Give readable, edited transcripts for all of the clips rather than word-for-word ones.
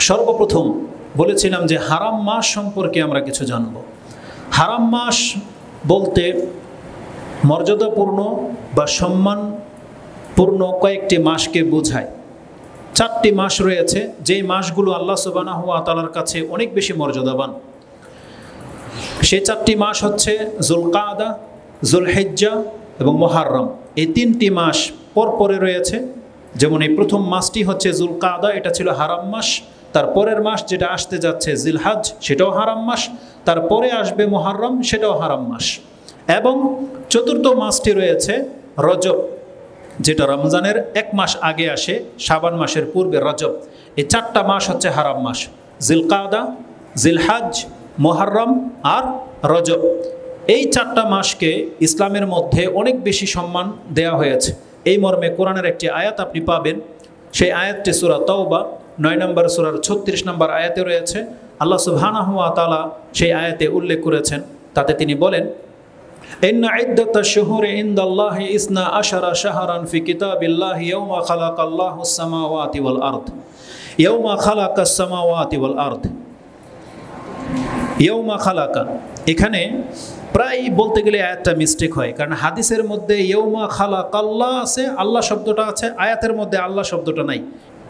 সর্বপ্রথম বলেছিলাম যে হারাম মাস সম্পর্কে আমরা কিছু জানব। হারাম মাস বলতে মর্যাদাপূর্ণ বা সম্মানপূর্ণ কয়েকটি মাসকে বোঝায়। 4টি মাস রয়েছে যেই মাসগুলো আল্লাহ সুবহানাহু ওয়া তাআলার কাছে অনেক বেশি মর্যাদাবান। সেই 4টি মাস হচ্ছে যুলকাদা, যুলহিজ্জা এবং মুহররম। এই 3টি মাস পরপরে রয়েছে। যেমন এই প্রথম মাসটি হচ্ছে যুলকাদা, এটা ছিল হারাম মাস। তারপরের মাস যেটা আসতে যাচ্ছে জিলহজ, সেটাও হারাম মাস। তারপরে আসবে মুহররম, সেটাও হারাম মাস। এবং চতুর্থ মাসটি রয়েছে রজব, যেটা রমজানের 1 মাস আগে আসে, শাবান মাসের পূর্বে রজব। এই 4টা মাস হচ্ছে হারাম মাস: জিলকাদা, জিলহজ, মুহররম আর রজব। এই 4টা মাসকে ইসলামের মধ্যে অনেক বেশি সম্মান দেয়া হয়েছে। এই মর্মে কোরআনের একটি আয়াত আপনি পাবেন। সেই আয়াতটি সূরা তাওবা 9 নম্বর সূরার 36 নম্বর আয়াতে রয়েছে। আল্লাহ সুবহানাহু ওয়া তাআলা সেই আয়াতে উল্লেখ করেছেন, তাতে তিনি বলেন, ইন্না ইদ্দাতাশ শুহুরি ইনদাল্লাহি 12 শাহরান ফি কিতাবিল্লাহি ইয়াওমা খালাকাল্লাহুস সামাওয়াতি ওয়াল আরদ। ইয়াওমা খালাকাস সামাওয়াতি ওয়াল আরদ। ইয়াওমা খালাকা, এখানে প্রায় বলতে গেলে আয়াতটা মিস্টেক হয়, কারণ হাদিসের মধ্যে ইয়াওমা খালাকাল্লাহ আছে, আল্লাহ শব্দটা আছে, আয়াতের মধ্যে আল্লাহ শব্দটা নাই।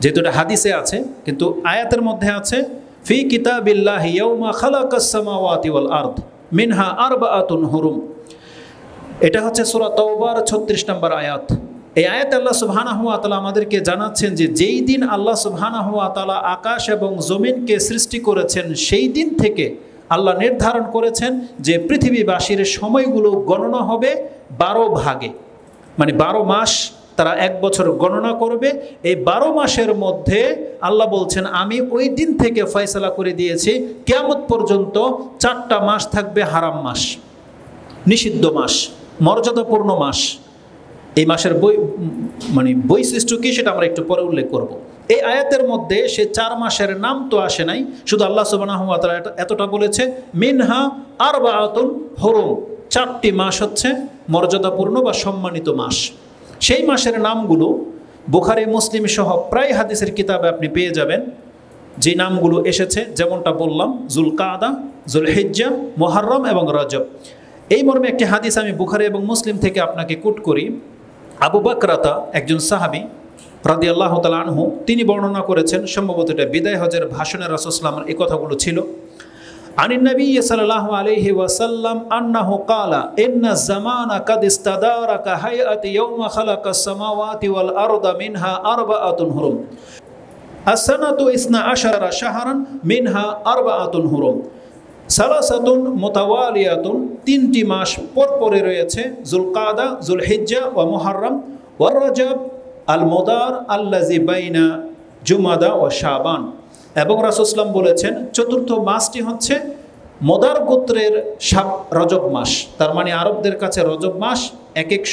যেহেতু এটা হাদিসে আছে, কিন্তু আয়াতের মধ্যে আছে ফি কিতাবিল্লাহি ইয়াওমা খালাকাস সামাওয়াতি ওয়াল আরদ মিনহা আরবাআতুন হুরুম। এটা হচ্ছে সূরা তাওবার 36 নম্বর আয়াত। এই আয়াতে আল্লাহ সুবহানাহু ওয়া তাআলা আমাদেরকে জানাচ্ছেন যে যেই দিন আল্লাহ সুবহানাহু ওয়া তাআলা আকাশ এবং জমিনকে সৃষ্টি করেছেন, সেই দিন থেকে আল্লাহ নির্ধারণ করেছেন যে পৃথিবীবাসীর সময়গুলো গণনা হবে 12 ভাগে। মানে 12 মাস তারা 1 বছর গণনা করবে। এই 12 মাসের মধ্যে আল্লাহ বলছেন, আমি ওই দিন থেকে ফয়সালা করে দিয়েছি কিয়ামত পর্যন্ত 4টা মাস থাকবে হারাম মাস, নিষিদ্ধ মাস, মর্যাদাপূর্ণ মাস। এই মাসের বৈশিষ্ট্য কি সেটা আমরা একটু পরে উল্লেখ করব। এই আয়াতের মধ্যে সে 4 মাসের নাম তো আসে নাই, শুধু আল্লাহ সুবহানাহু ওয়া তাআলা এতটা বলেছে, মিনহা আরবাআতুন হুরুম, 4টি মাস হচ্ছে মর্যাদাপূর্ণ বা সম্মানিত মাস। সেই মাসের নামগুলো বুখারী, মুসলিম সহ প্রায় হাদিসের কিতাবে আপনি পেয়ে যাবেন। যে নামগুলো এসেছে যেমনটা বললাম, যুলকাদা, যুলহিজ্জা, মুহররম এবং রজব। এই মর্মে একটি হাদিস আমি বুখারী এবং মুসলিম থেকে আপনাকে কোট করি। আবু বাকরাতা, একজন সাহাবী রাদিয়াল্লাহু তাআলা আনহু, তিনি বর্ণনা করেছেন, সম্ভবত এটা বিদায় হজের ভাষণে রাসূল সাল্লাল্লাহু আলাইহি ওয়াসাল্লামের এই কথাগুলো ছিল। আনিন নবী সাল্লাল্লাহু আলাইহি ওয়াসাল্লাম আন্নাহু ক্বালা ইন্না যামানা কাদ ইস্তাদারা কা হায়াতি ইয়াওমা খালাকাস সামাওয়াতি ওয়াল আরদা মিনহা আরবাআতুন হুরুম। as-sanatu 12 শাহরান মিনহা আরবাআতুন হুরুম। সালাসাতুন মুতাওয়ালিয়াতুন, 3টি মাস পরপরে রয়েছে, যুলকাদা, যুলহিজ্জা ওয়া মুহররম ওয়া রজব আল মুদার আল্লাযী বাইনা জুমাদা ওয়া শাবান। এবং রাসূল সাল্লাল্লাহু আলাইহি ওয়াসাল্লাম বলেছেন, 4র্থ মাসটি হচ্ছে মুদার গোত্রের রজব মাস। তার মানে আরবদের কাছে রজব মাস এক এক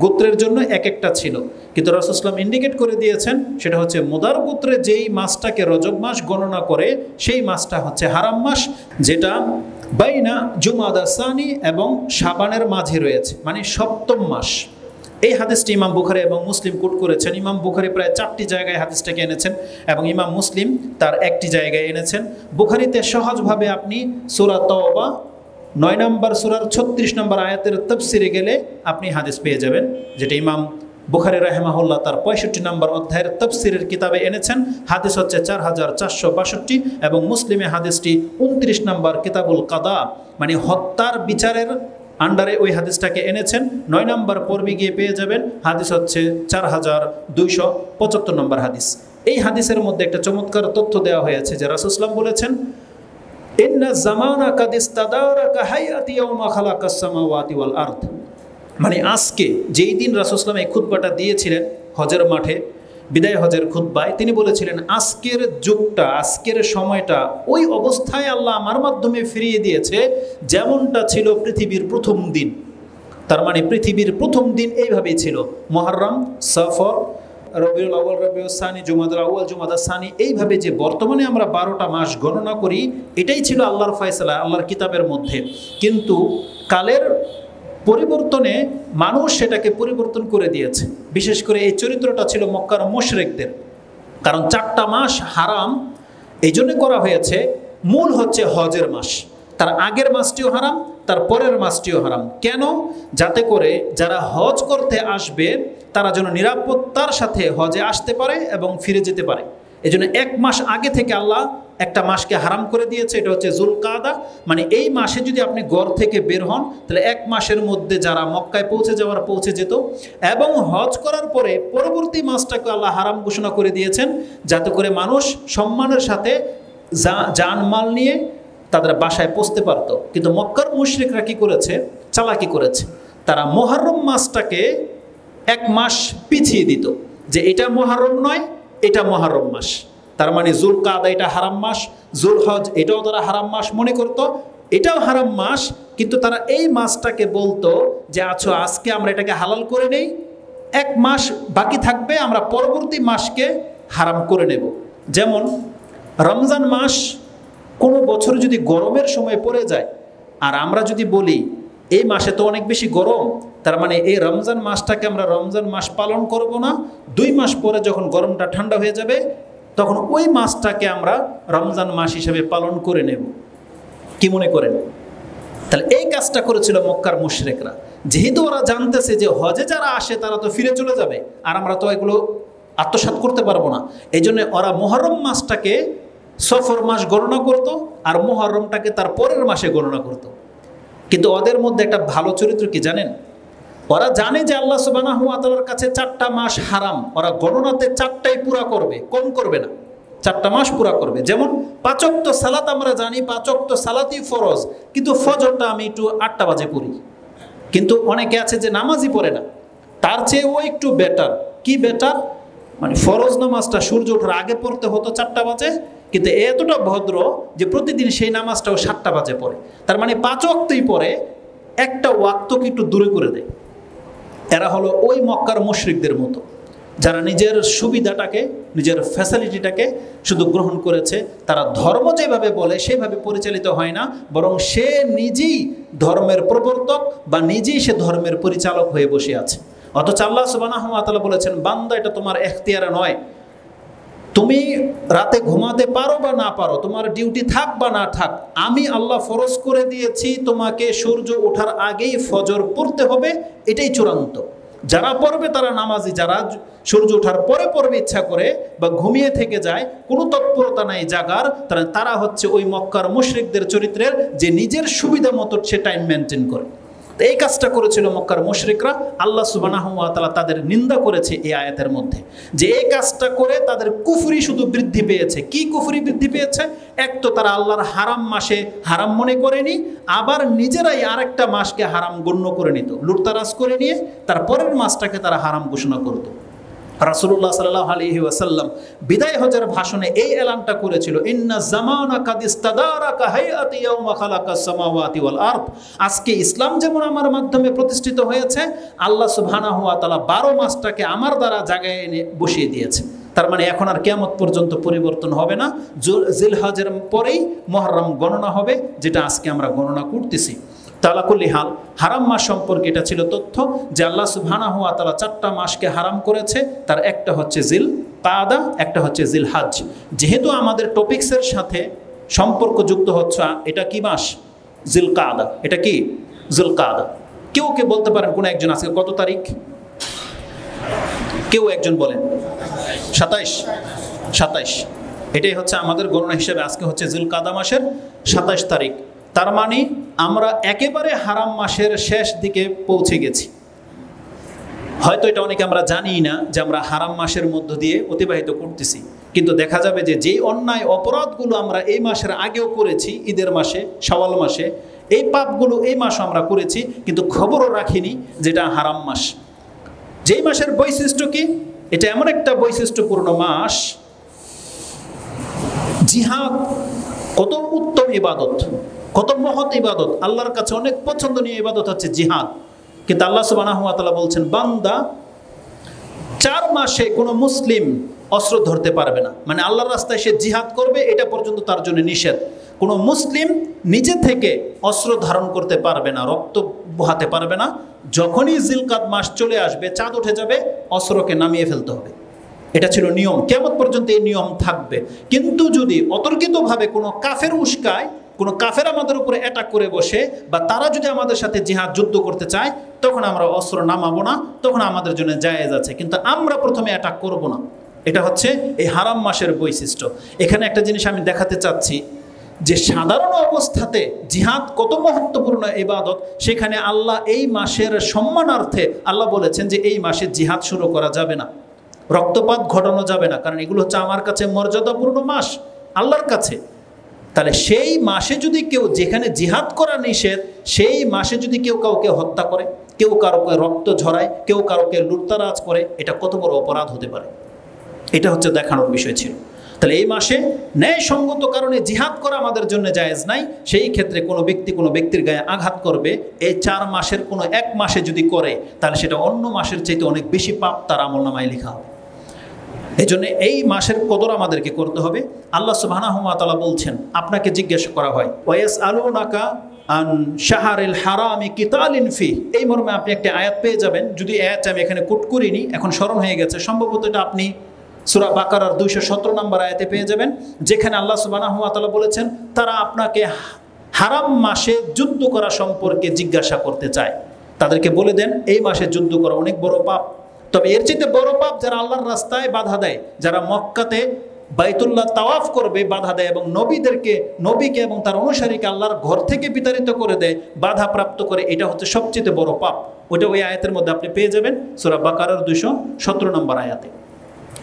গোত্রের জন্য এক একটা ছিল, কিন্তু রাসূল সাল্লাল্লাহু আলাইহি ওয়াসাল্লাম ইন্ডিকেট করে দিয়েছেন সেটা হচ্ছে মুদার গোত্রে যেই মাসটাকে রজব মাস গণনা করে, সেই মাসটা হচ্ছে হারাম মাস, যেটা বাইনা জুমাদা সানি এবং শাবানের মাঝে রয়েছে, মানে 7ম মাস। এই হাদিসটি ইমাম বুখারী এবং মুসলিম কোট করেছেন। ইমাম বুখারী প্রায় 4টি জায়গায় হাদিসটাকে এনেছেন এবং ইমাম মুসলিম তার একটি জায়গায় এনেছেন। বুখারীতে সহজভাবে আপনি সূরা তাওবা 9 নম্বর সূরার 36 নম্বর আয়াতের তাফসিরে গেলে আপনি হাদিস পেয়ে যাবেন, যেটা ইমাম বুখারী রাহিমাহুল্লাহ তার 65 নম্বর অধ্যায়ের তাফসিরের কিতাবে এনেছেন। হাদিস হচ্ছে 4462 এবং মুসলিমে হাদিসটি 29 নম্বর কিতাবুল কাদা, মানে হত্যার বিচারের আন্ডারে ওই হাদিসটাকে এনেছেন। 9 নম্বর পর্বে গিয়ে পেয়ে যাবেন, হাদিস হচ্ছে 4275 নম্বর হাদিস। এই হাদিসের মধ্যে একটা চমৎকার তথ্য দেওয়া হয়েছে যে রাসূল সাল্লাল্লাহু আলাইহি ওয়াসাল্লাম বলেছেন, ইন্না যামানা কাদ ইস্তাদারা কা হায়াতি ইয়াওমা খালাকাস সামাওয়াতি ওয়াল আরদ। মানে আজকে যেই দিন রাসূল সাল্লাল্লাহু আলাইহি ওয়াসাল্লাম এই খুতবাটা দিয়েছিলেন হজের মাঠে, বিদায় হজের খুতবায়, তিনি বলেছিলেন, আজকের যুগটা, আজকের সময়টা ওই অবস্থায় আল্লাহ আমার মাধ্যমে ফিরিয়ে দিয়েছে যেমনটা ছিল পৃথিবীর প্রথম দিন। তার মানে পৃথিবীর প্রথম দিন এইভাবেই ছিল, মুহররম, সফর, রবিউল আউয়াল, রবিউল সানি, জুমাদাল আউয়াল, জুমাদাল সানি, এইভাবে যে বর্তমানে আমরা 12টা মাস গণনা করি, এটাই ছিল আল্লাহর ফয়সালা, আল্লাহর কিতাবের মধ্যে। কিন্তু কালের পরিবর্তনে মানুষ সেটাকে পরিবর্তন করে দিয়েছে। বিশেষ করে এই চরিত্রটা ছিল মক্কার মুশরিকদের, কারণ 4টা মাস হারাম, এই জন্য করা হয়েছে, মূল হচ্ছে হজের মাস, তার আগের মাসটিও হারাম, তার পরের মাসটিও হারাম। কেন? যাতে করে যারা হজ করতে আসবে তারা যেন নিরাপত্তার সাথে হজে আসতে পারে এবং ফিরে যেতে পারে। এই জন্য 1 মাস আগে থেকে আল্লাহ একটা মাসকে হারাম করে দিয়েছে, এটা হচ্ছে যুলকাদা। মানে এই মাসে যদি আপনি ঘর থেকে বের হন তাহলে 1 মাসের মধ্যে যারা মক্কায় পৌঁছে যাওয়ার পৌঁছে যেত, এবং হজ করার পরে পরবর্তী মাসটাকে আল্লাহ হারাম ঘোষণা করে দিয়েছেন, যাতে করে মানুষ সম্মানের সাথে জানমাল নিয়ে তাদের বাসায় পৌঁছতে পারত। কিন্তু মক্কার মুশরিকরা কি করেছে? চালাকি করেছে। তারা মুহররম মাসটাকে 1 মাস পিছিয়ে দিত, যে এটা মুহররম নয়, এটা মুহররম মাস। তার মানে যুলকাদা এটা হারাম মাস, যুলহজ এটাও তারা হারাম মাস মনে করত, এটাও হারাম মাস। কিন্তু তারা এই মাসটাকে বলতো যে আচ্ছা আজকে আমরা এটাকে হালাল করে নেই, 1 মাস বাকি থাকবে, আমরা পরবর্তী মাসকে হারাম করে নেব। যেমন রমজান মাস কোনো বছর যদি গরমের সময় পড়ে যায়, আর আমরা যদি বলি এই মাসে তো অনেক বেশি গরম, তার মানে এই রমজান মাসটাকে আমরা রমজান মাস পালন করব না, 2 মাস পরে যখন গরমটা ঠান্ডা হয়ে যাবে তখন ওই মাসটাকে আমরা রমজান মাস হিসেবে পালন করে নেব। কি মনে করেন? তাহলে এই কাজটা করেছিল মক্কার মুশরিকরা। যেহেতু ওরা জানতেছে যে হজে যারা আসে তারা তো ফিরে চলে যাবে, আর আমরা তো এগুলো আত্মসাৎ করতে পারবো না, এই জন্য ওরা মুহররম মাসটাকে সফর মাস গণনা করত, আর মুহররমটাকে তার পরের মাসে গণনা করত। কিন্তু ওদের মধ্যে একটা ভালো চরিত্র কি জানেন? ওরা জানে যে আল্লাহ সুবহানাহু ওয়া তাআলার কাছে 4টা মাস হারাম, ওরা গণনাতে 4টাই পুরা করবে, কম করবে না, 4টা মাস পুরা করবে। যেমন 5 ওয়াক্ত সালাত আমরা জানি 5 ওয়াক্ত সালাতই ফরজ, কিন্তু ফজরটা আমি একটু 8টা বাজে পড়ি। কিন্তু অনেকে আছে যে নামাজই পড়ে না, তার চেয়ে ও একটু বেটার। কি বেটার? মানে ফরজ নামাজটা সূর্য ওঠার আগে পড়তে হতো 4টা বাজে, কিন্তু এতটা ভদ্র যে প্রতিদিন সেই নামাজটাও 7টা বাজে পড়ে। তার মানে 5 ওয়াক্তই পড়ে, একটা ওয়াক্তকে একটু দূরে করে দেয়। এরা হলো ওই মক্কার মুশরিকদের মতো, যারা নিজের সুবিধাটাকে, নিজের ফ্যাসিলিটিটাকে শুধু গ্রহণ করেছে। তারা ধর্ম যেভাবে বলে সেভাবে পরিচালিত হয় না, বরং সে নিজেই ধর্মের প্রবর্তক বা নিজেই সে ধর্মের পরিচালক হয়ে বসে আছে। অথচ আল্লাহ সুবহানাহু ওয়া তাআলা বলেছেন, বান্দা এটা তোমার এখতিয়ারে নয়, তুমি রাতে ঘুমাতে পারো বা না পারো, তোমার ডিউটি থাক বা না থাক, আমি আল্লাহ ফরজ করে দিয়েছি তোমাকে সূর্য ওঠার আগেই ফজর পড়তে হবে, এটাই চূড়ান্ত। যারা পড়বে তারা নামাজি, যারা সূর্য ওঠার পরে পড়বে ইচ্ছা করে বা ঘুমিয়ে থেকে যায়, কোনো তৎপরতা নাই জাগার, তারা হচ্ছে ওই মক্কার মুশরিকদের চরিত্রের, যে নিজের সুবিধা মতো সে টাইম মেনটেন করে। এই কাজটা করেছিল মক্কার মুশরিকরা। আল্লাহ সুবহানাহু ওয়া তাআলা তাদের নিন্দা করেছে এই আয়াতের মধ্যে, যে এই কাজটা করে তাদের কুফরি শুধু বৃদ্ধি পেয়েছে। কি কুফরি বৃদ্ধি পেয়েছে? এক তো তারা আল্লাহর হারাম মাসে হারাম মনে করেনি, আবার নিজেরাই আরেকটা মাসকে হারাম গণ্য করে নিত, লুটতারাজ করে নিয়ে তার পরের মাসটাকে তারা হারাম ঘোষণা করত। রাসূলুল্লাহ সাল্লাল্লাহু আলাইহি ওয়াসাল্লাম বিদায় হজের ভাষণে এই এলানটা করেছিল, ইন্না জামানা কাদ ইস্তাদারাকা হায়াতি ইয়াউমা খালাকাস সামাওয়াতি ওয়াল আরদ। আজকে ইসলাম যেমন আমার মাধ্যমে প্রতিষ্ঠিত হয়েছে, আল্লাহ সুবহানাহু ওয়া তাআলা 12 মাসটাকে আমার দ্বারা জায়গায় এনে বসিয়ে দিয়েছে। তার মানে এখন আর কিয়ামত পর্যন্ত পরিবর্তন হবে না, জিলহজের পরেই মুহররম গণনা হবে, যেটা আজকে আমরা গণনা করতেছি। তালাকুল্লি হাল, হারাম মাস সম্পর্কে এটা ছিল তথ্য, যে আল্লাহ সুবহানাহু ওয়া তাআলা 4টা মাসকে হারাম করেছে। তার একটা হচ্ছে জিল কাদা, একটা হচ্ছে জিল হজ। যেহেতু আমাদের টপিক্সের সাথে সম্পর্কযুক্ত হচ্ছে, এটা কি মাস? জিল কাদা। এটা কি? জিল কাদা। কেউ কে বলতে পারেন কোন একজন আজকে কত তারিখ? কেউ একজন বলেন। 27। এটাই হচ্ছে আমাদের গণনা হিসেবে। আজকে হচ্ছে জিল কাদা মাসের 27 তারিখ। তার মানে আমরা একেবারে হারাম মাসের শেষ দিকে পৌঁছে গেছি। হয়তো এটা অনেকে আমরা জানি না যে আমরা হারাম মাসের মধ্য দিয়ে অতিবাহিত করতেছি, কিন্তু দেখা যাবে যে যেই অন্যায় অপরাধগুলো আমরা এই মাসের আগেও করেছি, ঈদের মাসে, শাওয়াল মাসে, এই পাপগুলো এই মাসও আমরা করেছি, কিন্তু খবরও রাখিনি যেটা হারাম মাস। যেই মাসের বৈশিষ্ট্য কি? এটা এমন একটা বৈশিষ্ট্যপূর্ণ মাস, জিহাদ কত উত্তম ইবাদত, কত মহৎ ইবাদত, আল্লাহর কাছে অনেক পছন্দনীয় ইবাদত হচ্ছে জিহাদ। কিন্তু আল্লাহ সুবহানাহু ওয়া তাআলা বলছেন, বান্দা 4 মাসে কোনো মুসলিম অস্ত্র ধরতে পারবে না। মানে আল্লাহর রাস্তায় সে জিহাদ করবে, এটা পর্যন্ত তার জন্য নিষেধ। কোনো মুসলিম নিজে থেকে অস্ত্র ধারণ করতে পারবে না, রক্ত বহাতে পারবে না। যখনই জিলকাদ মাস চলে আসবে, চাঁদ উঠে যাবে, অস্ত্রকে নামিয়ে ফেলতে হবে। এটা ছিল নিয়ম, কিয়ামত পর্যন্ত এই নিয়ম থাকবে। কিন্তু যদি অতর্কিতভাবে কোনো কাফের উস্কায়, কোনো কাফের আমাদের উপরে অ্যাটাক করে বসে, বা তারা যদি আমাদের সাথে জিহাদ যুদ্ধ করতে চায়, তখন আমরা অস্ত্র নামাবো না, তখন আমাদের জন্য জায়েজ আছে, কিন্তু আমরা প্রথমে অ্যাটাক করব না। এটা হচ্ছে এই হারাম মাসের বৈশিষ্ট্য। এখানে একটা জিনিস আমি দেখাতে চাচ্ছি যে সাধারণ অবস্থাতে জিহাদ কত মহত্বপূর্ণ ইবাদত, সেখানে আল্লাহ এই মাসের সম্মানার্থে আল্লাহ বলেছেন যে এই মাসে জিহাদ শুরু করা যাবে না, রক্তপাত ঘটানো যাবে না, কারণ এগুলো হচ্ছে আমার কাছে মর্যাদাপূর্ণ মাস আল্লাহর কাছে। তাহলে সেই মাসে যদি কেউ, যেখানে জিহাদ করা নিষেধ, সেই মাসে যদি কেউ কাউকে হত্যা করে, কেউ কারোকে রক্ত ঝরায়, কেউ কারোকে লুটতারাজ করে, এটা কত বড় অপরাধ হতে পারে, এটা হচ্ছে দেখানোর বিষয় ছিল। তাহলে এই মাসে ন্যায়সঙ্গত কারণে জিহাদ করা আমাদের জন্য জায়েজ নাই। সেই ক্ষেত্রে কোনো ব্যক্তি কোনো ব্যক্তির গায়ে আঘাত করবে, এই 4 মাসের কোনো এক মাসে যদি করে, তাহলে সেটা অন্য মাসের চাইতে অনেক বেশি পাপ তার আমলনামায় লেখা হবে। এই জন্য এই মাসের কদর আমাদেরকে করতে হবে। আল্লাহ সুবহানাহু ওয়া তাআলা বলছেন, আপনাকে জিজ্ঞাসা করা হয়, ওয়ায়াসআলুনাকা আন শাহরিল হারামি কিতালিন ফি, এই মর্মে আপনি একটা আয়াত পেয়ে যাবেন। যদি আয়াত আমি এখানে কোট করিনি, এখন স্মরণ হয়ে গেছে, সম্ভবত এটা আপনি সূরা বাকারার 217 নম্বর আয়াতে পেয়ে যাবেন, যেখানে আল্লাহ সুবহানাহু ওয়া তাআলা বলেছেন তারা আপনাকে হারাম মাসে যুদ্ধ করা সম্পর্কে জিজ্ঞাসা করতে চায়। তাদেরকে বলে দেন এই মাসে যুদ্ধ করা অনেক বড় পাপ। তবে এর চাইতে বড় পাপ যারা আল্লাহর রাস্তায় বাধা দেয়, যারা মক্কাতে বাইতুল্লাহ তাওয়াফ করবে বাধা দেয়, এবং নবীকে এবং তার অনুসারীকে আল্লাহর ঘর থেকে বিতাড়িত করে দেয়, বাধা প্রাপ্ত করে, এটা হচ্ছে সবচেয়ে বড় পাপ। ওটা ওই আয়াতের মধ্যে আপনি পেয়ে যাবেন সূরা বাকারার 217 নম্বর আয়াতে।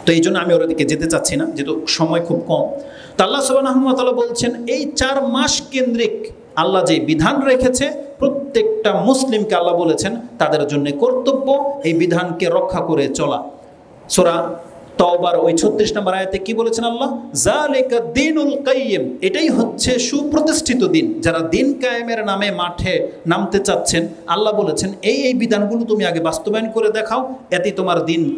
তো এই জন্য আমি ওর দিকে যেতে চাচ্ছি না, যেহেতু সময় খুব কম। তো আল্লাহ সুবহানাহু ওয়া তাআলা বলছেন এই 4 মাস কেন্দ্রিক আল্লাহ যে বিধান রেখেছে, প্রত্যেকটা মুসলিমকে আল্লাহ বলেছেন তাদের জন্য কর্তব্য এই বিধানকে রক্ষা করে চলা। সূরা তাওবার ওই 36 নম্বর আয়াতে কি বলেছেন আল্লাহ? যালিকা দ্বীনুল কাইয়্যিম, এটাই হচ্ছে সুপ্রতিষ্ঠিত দিন। যারা দিন কায়েমের নামে মাঠে নামতে চাচ্ছেন, আল্লাহ বলেছেন এই বিধানগুলো তুমি আগে বাস্তবায়ন করে দেখাও, এতে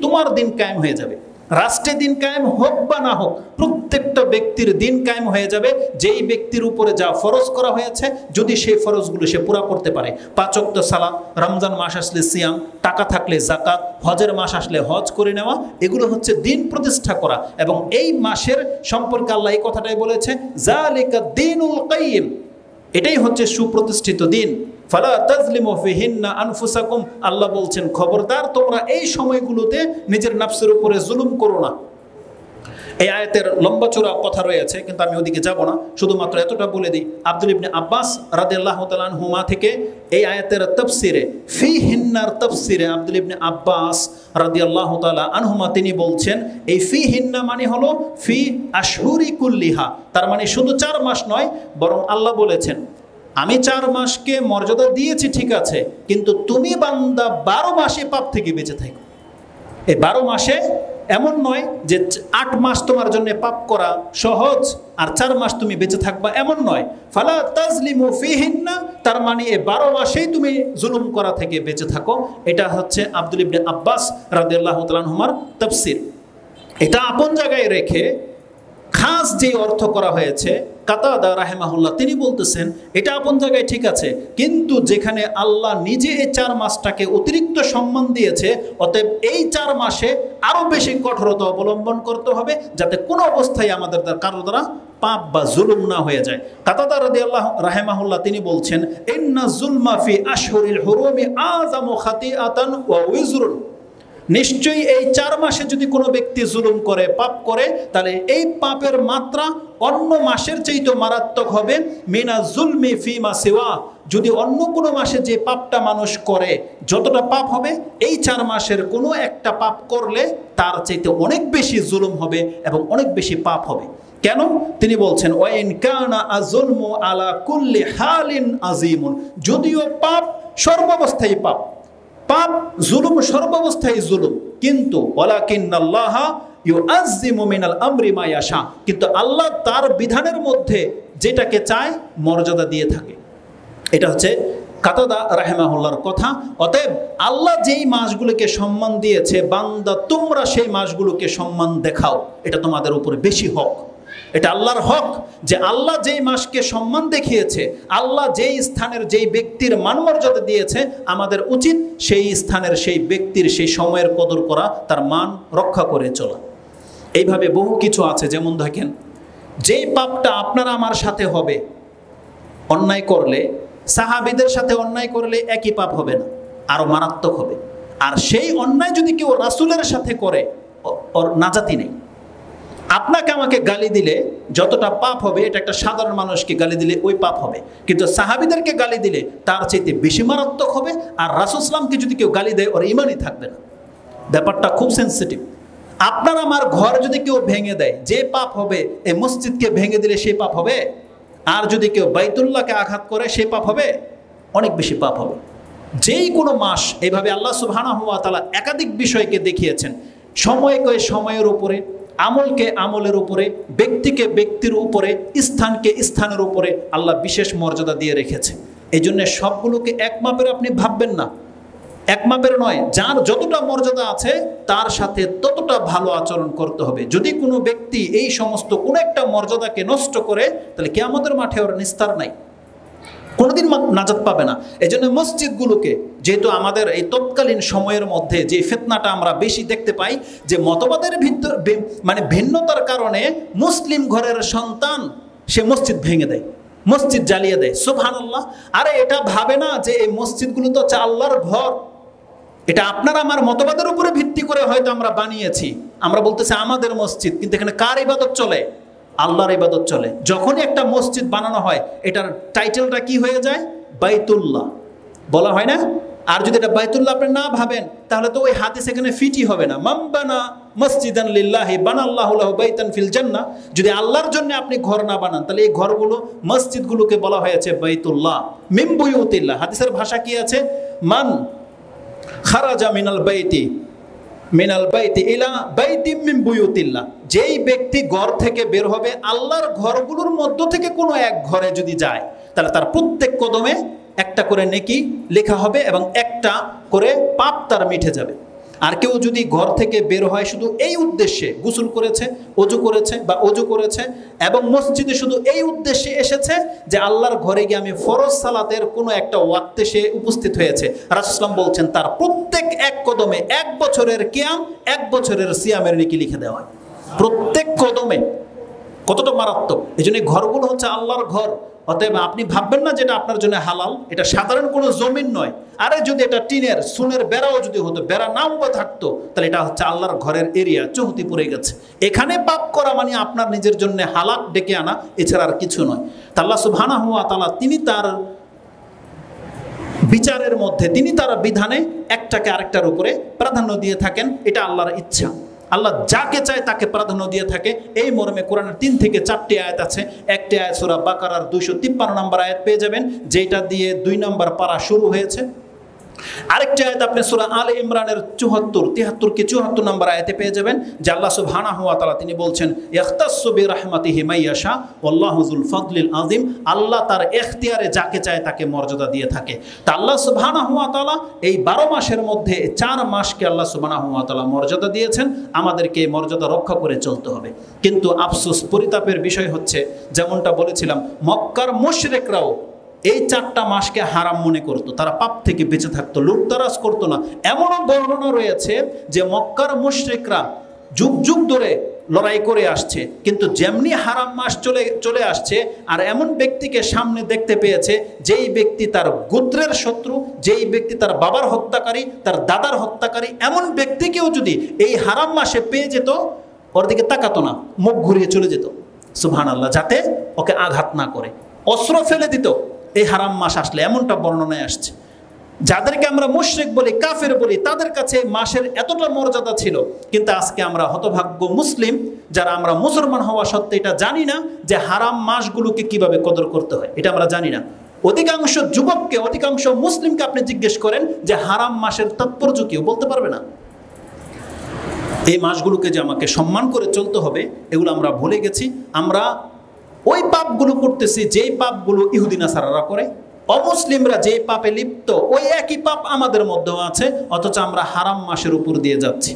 তোমার দিন কায়েম হয়ে যাবে। রাষ্ট্রে দিন কায়েম হোক বা না হোক, প্রত্যেকটা ব্যক্তির দিন কায়েম হয়ে যাবে যেই ব্যক্তির উপরে যা ফরজ করা হয়েছে, যদি সেই ফরজগুলো সে পুরা করতে পারে। 5 ওয়াক্ত সালাত, রমজান মাস আসলে সিয়াম, টাকা থাকলে জাকাত, হজের মাস আসলে হজ করে নেওয়া, এগুলো হচ্ছে দিন প্রতিষ্ঠা করা। এবং এই মাসের সম্পর্কে আল্লাহ এই কথাটাই বলেছে, যালিকা দ্বীনুল কাইয়্যিম, এটাই হচ্ছে সুপ্রতিষ্ঠিত দিন। ফালা তাজলিমু ফিহিন্না আনফুসাকুম, আল্লাহ বলছেন খবরদার তোমরা এই সময়গুলোতে নিজের নফসের উপরে জুলুম করো না। এই আয়াতের লম্বা চূড়া কথা রয়েছে, কিন্তু আমি ওদিকে যাব না, শুধুমাত্র এতটা বলে দিই। আব্দুল ইবনে আব্বাস রাদিয়াল্লাহু তাআলা আনহুমা থেকে এই আয়াতের তাফসিরে, ফিহিন্নার তাফসিরে আব্দুল ইবনে আব্বাস রাদিয়াল্লাহু তাআলা আনহুমা তিনি বলছেন এই ফিহিন্না মানে হলো ফি আশহুরি কুল্লিহা, তার মানে শুধু 4 মাস নয়, বরং আল্লাহ বলেছেন আমি 4 মাসকে মর্যাদা দিয়েছি ঠিক আছে, কিন্তু তুমি বান্দা 12 মাসে পাপ থেকে বেঁচে থাকো। এই 12 মাসে এমন নয় যে 8 মাস তোমার জন্য পাপ করা সহজ আর 4 মাস তুমি বেঁচে থাকবা, এমন নয়। ফালা তাজলিমু ফিহিন্না, তার মানে এই 12 মাসেই তুমি জুলুম করা থেকে বেঁচে থাকো। এটা হচ্ছে আব্দুল ইবনে আব্বাস রাদিয়াল্লাহু তাআলা আনহুমার তাফসীর। এটা আপন জায়গায় রেখে খাস যে অর্থ করা হয়েছে, কাতাদা রাহিমাহুল্লাহ তিনি বলতেছেন এটা আপন জায়গায় ঠিক আছে, কিন্তু যেখানে আল্লাহ নিজে এই 4 মাসটাকে অতিরিক্ত সম্মান দিয়েছে, অতএব এই 4 মাসে আরো বেশি কঠোরতা অবলম্বন করতে হবে, যাতে কোনো অবস্থায় আমাদের কারো দ্বারা পাপ বা জুলুম না হয়ে যায়। কাতাদা রাদিয়াল্লাহু রাহিমাহুল্লাহ তিনি বলছেন ইন্না যুলমা ফি আশহুরিল হুরুমি আযামু খাতিআতান ওয়া উযরুন, নিশ্চয়ই এই 4 মাসে যদি কোনো ব্যক্তি জুলুম করে, পাপ করে, তাহলে এই পাপের মাত্রা অন্য মাসের চাইতে মারাত্মক হবে। মিনা জুলমি ফিমা সিওয়া, যদি অন্য কোনো মাসে যে পাপটা মানুষ করে যতটা পাপ হবে, এই 4 মাসের কোনো একটা পাপ করলে তার চাইতে অনেক বেশি জুলুম হবে এবং অনেক বেশি পাপ হবে। কেন? তিনি বলছেন ওয়াইন কানা আযুলমু আলা কুল্লি হালিন আযীমুন, যদিও পাপ সর্বাবস্থায় পাপ, জুলুম সর্বাবস্থায় জুলুম, কিন্তু ওয়ালাকিন্নাল্লাহা ইউআযযিমু মিনাল আমরি মা ইয়াশা, কিন্তু আল্লাহ তার বিধানের মধ্যে যেটাকে চায় মর্যাদা দিয়ে থাকে। এটা হচ্ছে কাতাদা রাহিমাহুল্লাহর কথা। অতএব আল্লাহ যেই মাসগুলোকে সম্মান দিয়েছে, বান্দা তোমরা সেই মাসগুলোকে সম্মান দেখাও, এটা তোমাদের উপরে বেশি হক। এটা আল্লাহর হক যে আল্লাহ যেই মাসকে সম্মান দেখিয়েছে, আল্লাহ যেই স্থানের যেই ব্যক্তির মানমর্যাদা দিয়েছে, আমাদের উচিত সেই স্থানের সেই ব্যক্তির সেই সময়ের কদর করা, তার মান রক্ষা করে চলা। এইভাবে বহু কিছু আছে। যেমন দেখেন, যেই পাপটা আপনার আমার সাথে হবে অন্যায় করলে, সাহাবীদের সাথে অন্যায় করলে একই পাপ হবে না, আরো মারাত্মক হবে। আর সেই অন্যায় যদি কেউ রাসূলের সাথে করে, ওর নাজাতি নেই। আপনাকে আমাকে গালি দিলে যতটা পাপ হবে, এটা একটা সাধারণ মানুষকে গালি দিলে ওই পাপ হবে, কিন্তু সাহাবীদেরকে গালি দিলে তার চাইতে বেশি মারাত্মক হবে। আর রাসূল সাল্লামকে যদি কেউ গালি দেয়, ওর ঈমানই থাকবে না। ব্যাপারটা খুব সেন্সিটিভ। আপনার আমার ঘর যদি কেউ ভেঙে দেয়, যে পাপ হবে, এই মসজিদকে ভেঙে দিলে সেই পাপ হবে। আর যদি কেউ বাইতুল্লাহকে আঘাত করে, সেই পাপ হবে, অনেক বেশি পাপ হবে। যেই কোনো মাস এইভাবে আল্লাহ সুবহানাহু ওয়া তাআলা একাধিক বিষয়কে দেখিয়েছেন, সময়কে সময়ের উপরে, আমলকে আমলের উপরে, ব্যক্তিকে ব্যক্তির উপরে, স্থানকে স্থানের উপরে আল্লাহ বিশেষ মর্যাদা দিয়ে রেখেছে। এই জন্য সবগুলোকে এক মাপের আপনি ভাববেন না, এক মাপের নয়। যার যতটা মর্যাদা আছে তার সাথে ততটা ভালো আচরণ করতে হবে। যদি কোনো ব্যক্তি এই সমস্ত কোনো একটা মর্যাদাকে নষ্ট করে, তাহলে কিয়ামতের মাঠে ওর নিস্তার নাই, কোনোদিন নাজাত পাবে না। এই জন্য মসজিদগুলোকে, যেহেতু আমাদের এই তৎকালীন সময়ের মধ্যে যে ফিতনাটা আমরা বেশি দেখতে পাই, যে মতবাদের মানে ভিন্নতার কারণে মুসলিম ঘরের সন্তান সে মসজিদ ভেঙে দেয়, মসজিদ জ্বালিয়ে দেয়। সুবহানাল্লাহ। আরে এটা ভাবে না যে এই মসজিদগুলো তো হচ্ছে আল্লাহর ঘর, এটা আপনার আমার মতবাদের উপরে ভিত্তি করে হয়তো আমরা বানিয়েছি। আমরা বলতেছি আমাদের মসজিদ, কিন্তু এখানে কার ইবাদত চলে? আল্লাহর ইবাদত চলে। যখনই একটা মসজিদ বানানো হয়, এটার টাইটেলটা কি হয়ে যায়? বাইতুল্লাহ বলা হয় না? আর যদি এটা বাইতুল্লাহ আপনি না ভাবেন, তাহলে তো ওই হাদিস এখানে ফিটই হবে না। মান বানা মসজিদান লিল্লাহি বানাল্লাহু লাহু বাইতান ফিল জান্নাহ। যদি আল্লাহর জন্য আপনি ঘর না বানান, তাহলে এই ঘরগুলো, মসজিদগুলোকে বলা হয়েছে বাইতুল্লাহ মিন বুয়ুতিল্লাহ। হাদিসের ভাষা কি আছে? মান খারাজা মিনাল বাইতি ইলা বাইতিম মিন বুয়ুতিল্লাহ। যেই ব্যক্তি ঘর থেকে বের হবে, আল্লাহর ঘরগুলোর মধ্য থেকে কোনো এক ঘরে যদি যায়, তাহলে তার প্রত্যেক কদমে একটা করে নেকি লেখা হবে এবং একটা করে পাপ তার মিটে যাবে। আর কেউ যদি ঘর থেকে বের হয় শুধু এই উদ্দেশ্যে, গোসল করেছে, অজু করেছে এবং মসজিদে শুধু এই উদ্দেশ্যে এসেছে যে আল্লাহর ঘরে গিয়ে আমি ফরজ সালাতের কোনো একটা ওয়াক্তে সে উপস্থিত হয়েছে, রাসূল সাল্লাল্লাহু আলাইহি ওয়াসাল্লাম বলছেন তার প্রত্যেক এক কদমে 1 বছরের কিয়াম, 1 বছরের সিয়ামের নেকি লিখে দেওয়া হয়। প্রত্যেক কদমে। কতটা মারাত্মক! এই জন্য ঘরগুলো হচ্ছে আল্লাহর ঘর। অতএব আপনি ভাববেন না যেটা আপনার জন্য হালাল, এটা সাধারণ কোনো জমিন নয়। আরে যদি এটা টিনের সুনের বেড়াও যদি হতো, বেড়া নাও বা থাকতো, তাহলে এটা হচ্ছে আল্লাহর ঘরের এরিয়া, চৌহতি পড়ে গেছে। এখানে পাপ করা মানে আপনার নিজের জন্য হালাক ডেকে আনা, এছাড়া আর কিছু নয়। তা আল্লাহ সুবহানাহু ওয়া তাআলা তিনি তার বিচারের মধ্যে, তিনি তার বিধানে একটাকে আরেকটার উপরে প্রাধান্য দিয়ে থাকেন। এটা আল্লাহর ইচ্ছা। আল্লাহ যাকে চায় তাকে প্রাধান্য দিয়ে থাকে। এই মর্মে কোরআনের 3 থেকে 4টি আয়াত আছে। একটি আয়াত সূরা বাকারার 253 নম্বর আয়াত পেয়ে যাবেন, যেটা দিয়ে 2 নম্বর পারা শুরু হয়েছে। আরেকটি আয়াত আপনি সূরা আলে ইমরানের 73 কি 74 নম্বর আয়াতে পেয়ে যাবেন, যে আল্লাহ সুবহানাহু ওয়া তাআলা তিনি বলছেন, ইখতাসসু বিরাহমাতিহি মাইয়াশা ওয়াল্লাহু যুল ফাদলিল আযীম। আল্লাহ তার ইখতিয়ারে যাকে চায় তাকে মর্যাদা দিয়ে থাকে। তা আল্লাহ সুবহানাহু ওয়া তাআলা এই 12 মাসের মধ্যে 4 মাসকে আল্লাহ সুবহানাহু ওয়া তাআলা মর্যাদা দিয়েছেন। আমাদেরকে এই মর্যাদা রক্ষা করে চলতে হবে। কিন্তু আফসোস, পরিতাপের বিষয় হচ্ছে, যেমনটা বলেছিলাম, মক্কার মুশরিকরাও এই 4টা মাসকে হারাম মনে করতো, তারা পাপ থেকে বেঁচে থাকতো, লুটতারাজ করতো না। এমনও বর্ণনা রয়েছে যে মক্কার মুশরিকরা যুগ যুগ ধরে লড়াই করে আসছে, কিন্তু যেমনি হারাম মাস চলে আসছে, আর এমন ব্যক্তিকে সামনে দেখতে পেয়েছে যেই ব্যক্তি তার গোত্রের শত্রু, যেই ব্যক্তি তার বাবার হত্যাকারী, তার দাদার হত্যাকারী, এমন ব্যক্তিকেও যদি এই হারাম মাসে পেয়ে যেত, ওর দিকে তাকাতো না, মুখ ঘুরিয়ে চলে যেত। সুবহানাল্লাহ। যাতে ওকে আঘাত না করে, অস্ত্র ফেলে দিত এই হারাম মাস আসলে, এমনটা বর্ণনায় আসছে। যাদেরকে আমরা মুশরিক বলি, কাফের বলি, তাদের কাছে মাসের এতটা মর্যাদা ছিল। কিন্তু আজকে আমরা হতভাগ্য মুসলিম, যারা আমরা মুসলমান হওয়া সত্ত্বে এটা জানি না যে হারাম মাসগুলোকে কিভাবে কদর করতে হয়, এটা আমরা জানি না। অধিকাংশ যুবককে, অধিকাংশ মুসলিমকে আপনি জিজ্ঞেস করেন যে হারাম মাসের তাৎপর্য কি, বলতে পারবে না। এই মাসগুলোকে যে আমাকে সম্মান করে চলতে হবে, এগুলো আমরা ভুলে গেছি। আমরা ওই পাপগুলো করতেছি যেই পাপগুলো ইহুদি নাসারারা করে, অমুসলিমরা যে পাপে লিপ্ত, ওই একই পাপ আমাদের মধ্যেও আছে, অথচ আমরা হারাম মাসের উপর দিয়ে যাচ্ছি।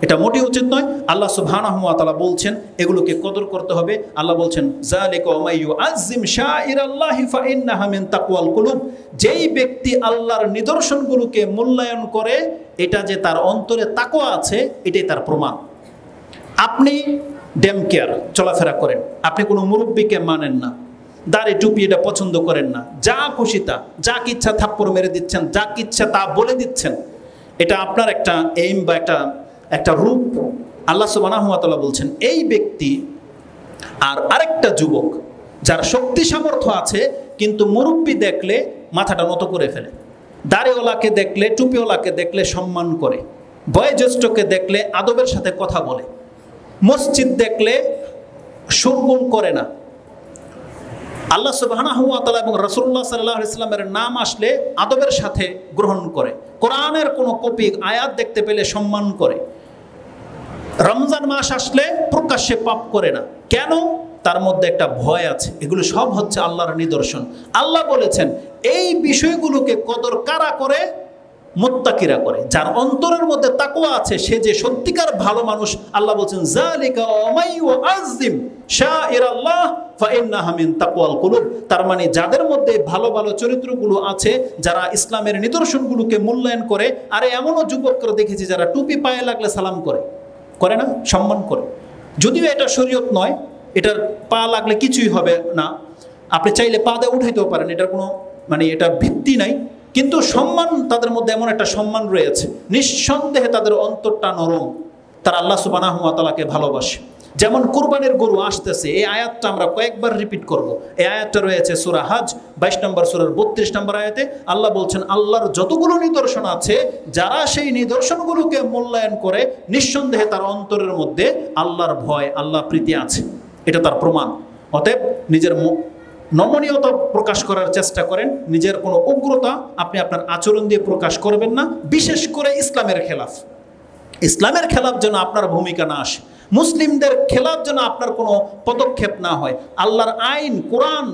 এটা মোটেই উচিত নয়। আল্লাহ সুবহানাহু ওয়া তাআলা বলছেন এগুলোকে কদর করতে হবে। আল্লাহ বলছেন, যালিকা ওয়া মাই ইউআযযিম শাইরাল্লাহি ফাইন্নাহা মিন তাকওয়াল কুলুব। যেই ব্যক্তি আল্লাহর নিদর্শনগুলোকে মূল্যায়ন করে, এটা যে তার অন্তরে তাকওয়া আছে, এটাই তার প্রমাণ। আপনি ড্যাম কেয়ার চলাফেরা করেন, আপনি কোনো মুরব্বীকে মানেন না, দাড়ি টুপি এটা পছন্দ করেন না, যা খুশি তা, যা ইচ্ছা থাপ্পড় মেরে দিচ্ছেন, যা ইচ্ছা তা বলে দিচ্ছেন, এটা আপনার একটা এইম বা একটা রূপ। আল্লাহ সুবহানাহু ওয়া তাআলা বলছেন এই ব্যক্তি আর আরেকটা যুবক যার শক্তি সামর্থ্য আছে কিন্তু মুরব্বী দেখলে মাথাটা নত করে ফেলে, দাড়িওয়ালাকে দেখলে টুপিওয়ালাকে দেখলে সম্মান করে, বয়োজ্যেষ্ঠকে দেখলে আদবের সাথে কথা বলে, মসজিদ দেখলে সুরগুন করে না, আল্লাহ সুবহানাহু ওয়া তাআলা এবং রাসূলুল্লাহ সাল্লাল্লাহু আলাইহি ওয়াসাল্লামের নাম আসলে আদবের সাথে গ্রহণ করে, কোরআনের কোনো কপি আয়াত দেখতে পেলে সম্মান করে, রমজান মাস আসলে প্রকাশ্যে পাপ করে না। কেন? তার মধ্যে একটা ভয় আছে। এগুলো সব হচ্ছে আল্লাহর নিদর্শন। আল্লাহ বলেছেন এই বিষয়গুলোকে কদর কারা করে? মুত্তাকিরা করে। যার অন্তরের মধ্যে তাকওয়া আছে সে যে সত্যিকার ভালো মানুষ। আল্লাহ বলছেন যালিকা ওয়ামাই ওয়াআযিম শাইরাল্লাহ ফাইন্নাহা মিন তাকওয়াল কুলুব। তার মানে যাদের মধ্যে ভালো ভালো চরিত্রগুলো আছে, যারা ইসলামের নিদর্শনগুলোকে মূল্যায়ন করে। আরে এমনও যুবকরা দেখেছি যারা টুপি পায়ে লাগলে সালাম করে না, সম্মান করে, যদিও এটা শরীয়ত নয়, এটার পা লাগলে কিছুই হবে না, আপনি চাইলে পা দিয়ে উঠাইতেও পারেন, এটার কোনো এটা ভিত্তি নাই, কিন্তু সম্মান তাদের মধ্যে এমন একটা সম্মান রয়েছে, নিঃসন্দেহে তাদের অন্তরটা নরম, তারা আল্লাহ সুবহানাহু ওয়া তাআলাকে ভালোবাসে। যেমন কুরবানির গরু আসতেছে, এই আয়াতটা আমরা কয়েকবার রিপিট করব। এই আয়াতটা রয়েছে সূরা হজ 22 নম্বর সূরার 32 নম্বর আয়াতে। আল্লাহ বলছেন আল্লাহর যতগুলো নিদর্শন আছে, যারা সেই নিদর্শনগুলোকে মূল্যায়ন করে নিঃসন্দেহে তার অন্তরের মধ্যে আল্লাহর ভয়, আল্লাহ প্রীতি আছে, এটা তার প্রমাণ। অতএব নিজের নমনীয়তা প্রকাশ করার চেষ্টা করেন, নিজের কোনো উগ্রতা আপনি আপনার আচরণ দিয়ে প্রকাশ করবেন না, বিশেষ করে ইসলামের খেলাফ। ইসলামের খেলাফ যেন আপনার ভূমিকা না আসে, মুসলিমদের খেলাফ যেন আপনার কোনো পদক্ষেপ না হয়, আল্লাহর আইন, কোরআন,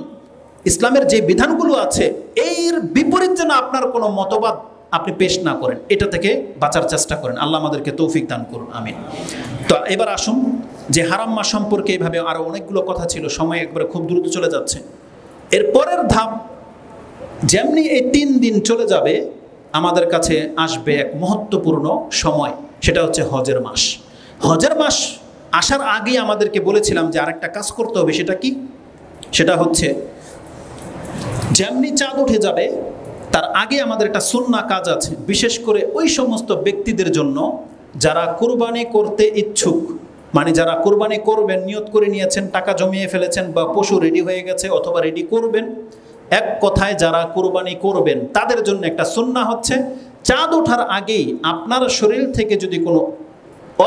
ইসলামের যে বিধানগুলো আছে এর বিপরীত যেন আপনার কোনো মতবাদ আপনি পেশ না করেন, এটা থেকে বাঁচার চেষ্টা করেন। আল্লাহ আমাদেরকে তৌফিক দান করুন, আমিন। তো এবার আসুন যে হারাম মাস সম্পর্কে এইভাবে আরও অনেকগুলো কথা ছিল, সময় একবারে খুব দ্রুত চলে যাচ্ছে। এর পরের ধাপ, যেমনি এই 3 দিন চলে যাবে আমাদের কাছে আসবে এক মহত্বপূর্ণ সময়, সেটা হচ্ছে হজের মাস। হজের মাস আসার আগেই আমাদেরকে বলেছিলাম যে আরেকটা কাজ করতে হবে। সেটা কি? সেটা হচ্ছে যেমনি চাঁদ উঠে যাবে তার আগে আমাদের একটা সুন্নাহ কাজ আছে, বিশেষ করে ওই সমস্ত ব্যক্তিদের জন্য যারা কুরবানি করতে ইচ্ছুক, যারা কুরবানি করবেন, নিয়ত করে নিয়েছেন, টাকা জমিয়ে ফেলেছেন, বা পশু রেডি হয়ে গেছে অথবা রেডি করবেন, এক কথায় যারা কুরবানি করবেন তাদের জন্য একটা সুন্নাহ হচ্ছে চাঁদ ওঠার আগেই আপনার শরীর থেকে যদি কোনো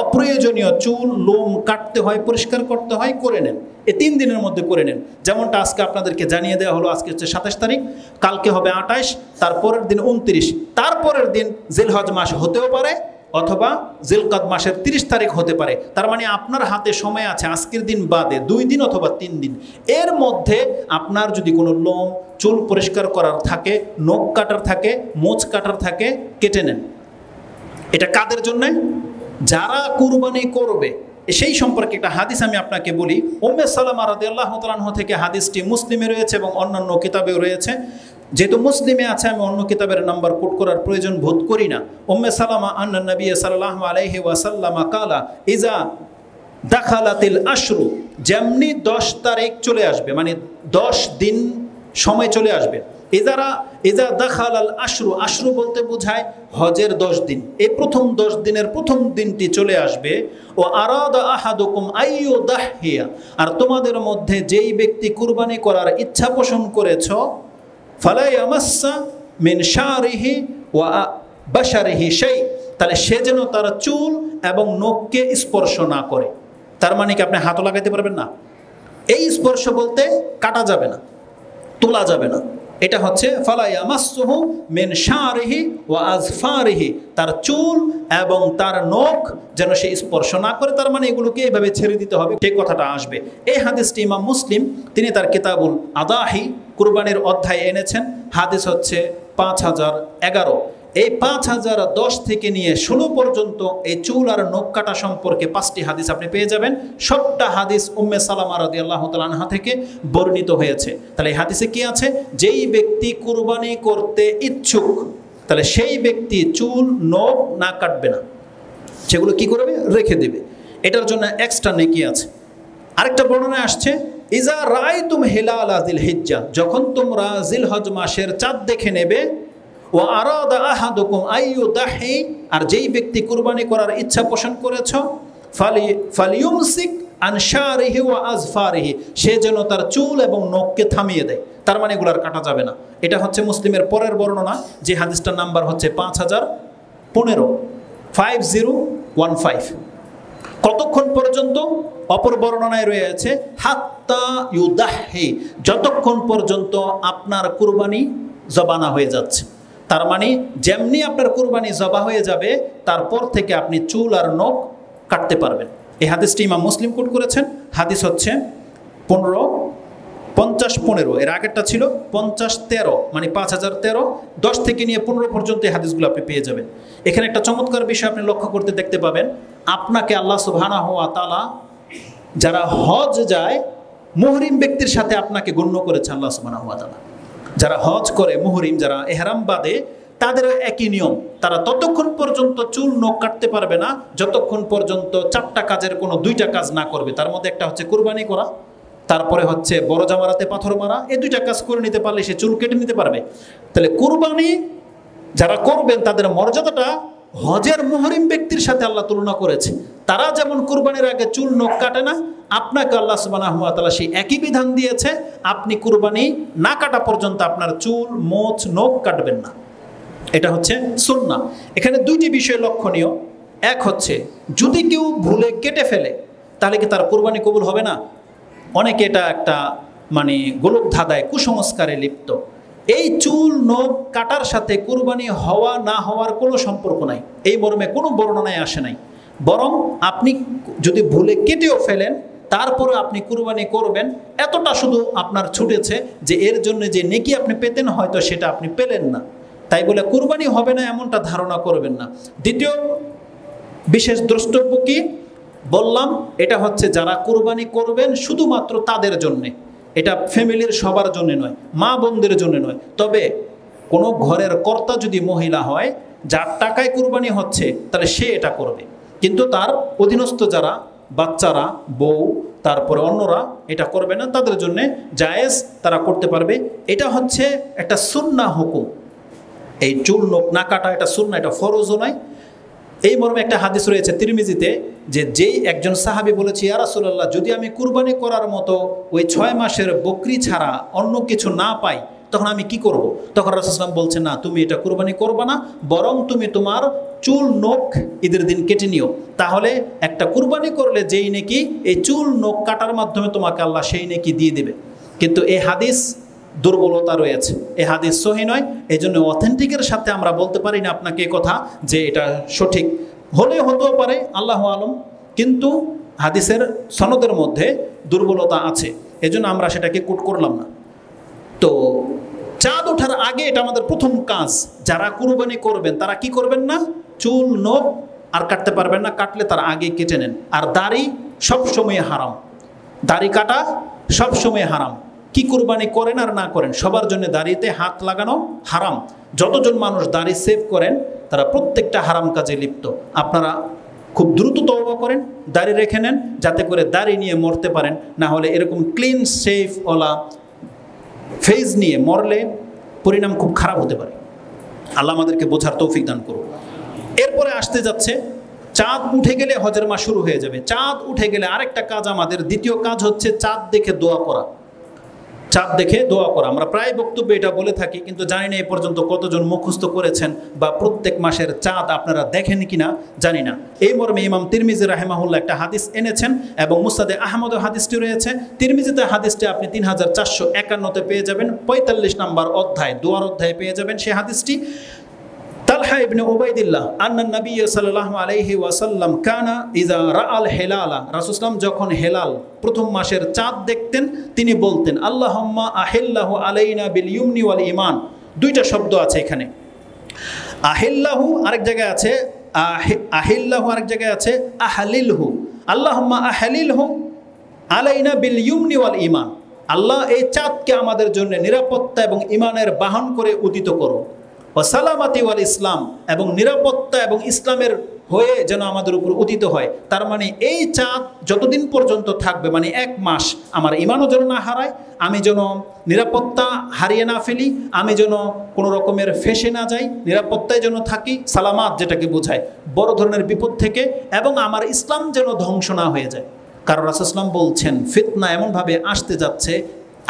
অপ্রয়োজনীয় চুল লোম কাটতে হয়, পরিষ্কার করতে হয়, করে নেন। এই 3 দিনের মধ্যে করে নেন। যেমনটা আজকে আপনাদেরকে জানিয়ে দেওয়া হলো, আজকে হচ্ছে 27 তারিখ, কালকে হবে 28, তারপরের দিন 29, তারপরের দিন জিলহজ মাস হতেও পারে অথবা জিলকাদ মাসের 30 তারিখ হতে পারে। তার মানে আপনার হাতে সময় আছে আজকের দিন বাদে 2 দিন অথবা 3 দিন। এর মধ্যে আপনার যদি কোনো লোম চুল পরিষ্কার করার থাকে, নখ কাটার থাকে, মোচ কাটার থাকে, কেটে নেন। এটা কাদের জন্যে? যারা কুরবানি করবে। সেই সম্পর্কে একটা হাদিস আমি আপনাকে বলি। উম্মে সালামা রাদিয়াল্লাহু তাআলা আনহা থেকে হাদিসটি মুসলিমে রয়েছে এবং অন্যান্য কিতাবেও রয়েছে। যেহেতু মুসলিমে আছে আমি অন্য কিতাবের নাম্বার কোট করার প্রয়োজন বোধ করি না। উম্মে সালামা আন্না নবী সাল্লাল্লাহু আলাইহি ওয়াসাল্লাম কালা ইজা দাখালাতিল আশরু, যেমনি 10 তারিখ চলে আসবে, 10 দিন সময় চলে আসবে। ইজা দাখালাল আশরু, আশরু বলতে বোঝায় হজের 10 দিন। এই প্রথম 10 দিনের প্রথম দিনটি চলে আসবে। ও আরাদা আহাদুকুম আইয়ুদাহিয়া, আর তোমাদের মধ্যে যেই ব্যক্তি কুরবানি করার ইচ্ছা পোষণ করেছ, ফালা ইয়ামাসসা মিন শারিহি ওয়া বাশারিহি শাই, তাহলে সে যেন তার চুল এবং নখকে স্পর্শ না করে। তার মানে কি আপনি হাতও লাগাইতে পারবেন না? এই স্পর্শ বলতে কাটা যাবে না, তোলা যাবে না। এটা হচ্ছে ফালা ইয়ামাসসুহু মিন শারিহি ওয়া আযফারিহি, তার চুল এবং তার নখ যেন সে স্পর্শ না করে। তার মানে এগুলোকে এইভাবে ছেড়ে দিতে হবে, সেই কথাটা আসবে। এই হাদিসটি ইমাম মুসলিম তিনি তার কিতাবুল আদাহি কুরবানির অধ্যায়ে এনেছেন। হাদিস হচ্ছে 5011। এই 5010 থেকে নিয়ে 16 পর্যন্ত এই চুল আর নখ কাটা সম্পর্কে 5টি হাদিস আপনি পেয়ে যাবেন। সবটা হাদিস উম্মে সালামা রাদিয়াল্লাহু তাআলা আনহা থেকে বর্ণিত হয়েছে। তাহলে এই হাদিসে কি আছে? যেই ব্যক্তি কুরবানি করতে ইচ্ছুক, তাহলে সেই ব্যক্তি চুল নখ না কাটবে না, সেগুলো কি করবে? রেখে দেবে। এটার জন্য এক্সট্রা নেকি আছে। আরেকটা বর্ণনা আসছে, ইজা রাআইতুম হিলাল যিল হিজ্জা, যখন তোমরা জিলহজ মাসের চাঁদ দেখে নেবে, ও আরাদা আহাদুকুম আইয়ুদাহি, আর যেই ব্যক্তি কুরবানি করার ইচ্ছা পোষণ করেছ, ফালিয়ুমসিক আন শারিহি ওয়া আজফারিহি, সে যেন তার চুল এবং নখকে থামিয়ে দেয়, তার মানে এগুলার কাটা যাবে না। এটা হচ্ছে মুসলিমের পরের বর্ণনা, যে হাদিসটার নাম্বার হচ্ছে 5015, 5015। কতক্ষণ পর্যন্ত? অপর বর্ণনায় রয়েছে হাত্তা ইউদাহি, যতক্ষণ পর্যন্ত আপনার কুরবানি জবানা হয়ে যাচ্ছে। তার মানে যেমনি আপনার কুরবানি জবা হয়ে যাবে, তারপর থেকে আপনি চুল আর নখ কাটতে পারবেন। এই হাদিসটি ইমাম মুসলিম কোট করেছেন। হাদিস হচ্ছে 5015, এর আগেরটা ছিল 5013, মানে 5013, 10 থেকে নিয়ে 15 পর্যন্ত এই হাদিসগুলো আপনি পেয়ে যাবেন। এখানে একটা চমৎকার বিষয় আপনি লক্ষ্য করতে দেখতে পাবেন, আপনাকে আল্লাহ সুবহানাহু ওয়া তাআলা যারা হজ যায় মুহরিম ব্যক্তির সাথে আপনাকে গণ্য করেছে আল্লাহ সুবহানাহু ওয়া তাআলা। যারা হজ করে মুহরিম, যারা এহরাম বাঁধে, তাদেরও একই নিয়ম। তারা ততক্ষণ পর্যন্ত চুল নখ কাটতে পারবে না যতক্ষণ পর্যন্ত 4টা কাজের কোনো 2টা কাজ না করবে। তার মধ্যে একটা হচ্ছে কুরবানি করা, তারপরে হচ্ছে বড় জামারাতে পাথর মারা। এই 2টা কাজ করে নিতে পারলে সে চুল কেটে নিতে পারবে। তাহলে কুরবানি যারা করবেন তাদের মর্যাদাটা হজের মুহরিম ব্যক্তির সাথে আল্লাহ তুলনা করেছে। তারা যেমন কুরবানির আগে চুল নখ কাটে না, আপনাকে আল্লাহ সুবহানাহু ওয়া তাআলা সেই একই বিধান দিয়েছে, আপনি কুরবানি না কাটা পর্যন্ত আপনার চুল মোচ নখ কাটবেন না। এটা হচ্ছে সুন্নাহ। এখানে 2টি বিষয় লক্ষণীয়। এক হচ্ছে, যদি কেউ ভুলে কেটে ফেলে তাহলে কি তার কুরবানি কবুল হবে না? অনেকে এটা একটা মানে গোলক ধাঁধায়, কুসংস্কারে লিপ্ত। এই চুল নখ কাটার সাথে কুরবানি হওয়া না হওয়ার কোনো সম্পর্ক নাই, এই মর্মে কোনো বর্ণনায় আসে নাই। বরং আপনি যদি ভুলে কেটেও ফেলেন, তারপরে আপনি কুরবানি করবেন, এতটা শুধু আপনার ছুটেছে যে এর জন্য যে নেকি আপনি পেতেন হয়তো সেটা আপনি পেলেন না। তাই বলে কুরবানি হবে না এমনটা ধারণা করবেন না। দ্বিতীয় বিশেষ দ্রষ্টব্য কি বললাম, এটা হচ্ছে যারা কুরবানি করবেন শুধুমাত্র তাদের জন্যে, এটা ফ্যামিলির সবার জন্য নয়, মা বোনদের জন্য নয়। তবে কোনো ঘরের কর্তা যদি মহিলা হয়, যার টাকায় কুরবানি হচ্ছে, তাহলে সে এটা করবে। কিন্তু তার অধীনস্থ যারা বাচ্চারা, বউ, তারপরে অন্যরা এটা করবে না, তাদের জন্য জায়েজ, তারা করতে পারবে। এটা হচ্ছে একটা সুন্নাহ হুকুম। এই চুল নখ না কাটা এটা সুন্নাহ, এটা ফরজও নয়। এই মর্মে একটা হাদিস রয়েছে তিরমিজিতে, যে যেই একজন সাহাবী বলেছে, ইয়া রাসূলুল্লাহ, যদি আমি কুরবানি করার মতো ওই 6 মাসের বকরি ছাড়া অন্য কিছু না পাই, তখন আমি কি করব? তখন রাসূল সাল্লাল্লাহু আলাইহি ওয়াসাল্লাম বলছেন, না, তুমি এটা কুরবানি করবে না, বরং তুমি তোমার চুল নখ ঈদের দিন কেটে নিও। তাহলে একটা কুরবানি করলে যেই নেকি এই চুল নখ কাটার মাধ্যমে তোমাকে আল্লাহ সেই নেকি দিয়ে দেবে। কিন্তু এই হাদিস দুর্বলতা রয়েছে, এই হাদিস সহিহ নয়। এই জন্য অথেন্টিকের সাথে আমরা বলতে পারি না আপনাকে এই কথা যে এটা সঠিক। হলে হতেও পারে, আল্লাহু আলম, কিন্তু হাদিসের সনদের মধ্যে দুর্বলতা আছে, এজন্য আমরা সেটাকে কোট করলাম না। তো চাঁদ ওঠার আগে এটা আমাদের প্রথম কাজ। যারা কুরবানি করবেন তারা কি করবেন না, চুল নখ আর কাটতে পারবেন না, কাটলে তার আগে কেটে নেন। আর দাড়ি সবসময় হারাম, দাড়ি কাটা সবসময় হারাম। কি কুরবানি করেন আর না করেন, সবার জন্য দাড়িতে হাত লাগানো হারাম। যতজন মানুষ দাড়ি সেভ করেন তারা প্রত্যেকটা হারাম কাজে লিপ্ত। আপনারা খুব দ্রুত তওবা করেন, দাড়ি রেখে নেন, যাতে করে দাড়ি নিয়ে মরতে পারেন। না হলে এরকম ক্লিন সেফ ওলা ফেজ নিয়ে মরলে পরিণাম খুব খারাপ হতে পারে। আল্লাহ আমাদেরকে বোঝার তৌফিক দান করুন। এরপরে আসতে যাচ্ছে চাঁদ উঠে গেলে হজের মাস শুরু হয়ে যাবে। চাঁদ উঠে গেলে আরেকটা কাজ আমাদের, দ্বিতীয় কাজ হচ্ছে চাঁদ দেখে দোয়া করা। চাঁদ দেখে দোয়া করা, আমরা প্রায় বক্তব্যে এটা বলে থাকি, কিন্তু জানি না এ পর্যন্ত কতজন মুখস্থ করেছেন বা প্রত্যেক মাসের চাঁদ আপনারা দেখেন কিনা জানি না। এই মর্মে ইমাম তিরমিজি রাহিমাহুল্লাহ একটা হাদিস এনেছেন এবং মুসনাদে আহমদে হাদিসটি রয়েছে। তিরমিজিতে হাদিসটি আপনি 3451-তে পেয়ে যাবেন, 45 নম্বর অধ্যায়, দোয়ার অধ্যায়ে পেয়ে যাবেন সেই হাদিসটি। তালহা ইবনে উবাইদিল্লাহ আন্না নবী সাল্লাল্লাহু আলাইহি ওয়াসাল্লাম কানা ইযা রাআল হিলালা, রাসূল সাল্লাল্লাহু যখন হেলাল প্রথম মাসের চাঁদ দেখতেন তিনি বলতেন, আল্লাহুম্মা আহিল্লাহু আলাইনা বিল ইউমনি ওয়াল ঈমান। 2টা শব্দ আছে এখানে, আহিল্লাহু আরেক জায়গায় আছে, আহিল্লাহু আরেক জায়গায় আছে আহলিলহু। আল্লাহুম্মা আহলিলহু আলাইনা বিল ইউমনি ওয়াল ঈমান। আল্লাহ এই চাঁদকে আমাদের জন্য নিরাপত্তা এবং ঈমানের বাহন করে উদিত করো। ও সালামাতি ওয়াল ইসলাম, এবং নিরাপত্তা এবং ইসলামের হয়ে যেন আমাদের উপর উদিত হয়। তার মানে এই চাঁদ যতদিন পর্যন্ত থাকবে, মানে 1 মাস, আমার ইমানও যেন না হারায়, আমি যেন নিরাপত্তা হারিয়ে না ফেলি, আমি যেন কোনো রকমের ফেসে না যাই, নিরাপত্তায় যেন থাকি, সালামাত যেটাকে বোঝায় বড় ধরনের বিপদ থেকে, এবং আমার ইসলাম যেন ধ্বংস না হয়ে যায়। কারণ রাসূল সাল্লাল্লাহু আলাইহি ওয়াসাল্লাম বলছেন ফিতনা এমনভাবে আসতে যাচ্ছে,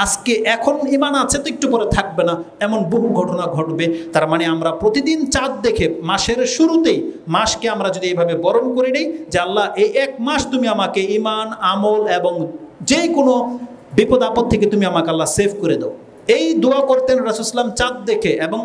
আজকে এখন ঈমান আছে তো একটু পরে থাকবে না, এমন বহু ঘটনা ঘটবে। তার মানে আমরা প্রতিদিন চাঁদ দেখে মাসের শুরুতেই মাসকে আমরা যদি এইভাবে বরণ করে নেই যে আল্লাহ এই 1 মাস তুমি আমাকে ঈমান, আমল এবং যে কোনো বিপদ আপদ থেকে তুমি আমাকে আল্লাহ সেভ করে দাও, এই দোয়া করতেন রাসূল সাল্লাল্লাহু আলাইহি ওয়াসাল্লাম চাঁদ দেখে। এবং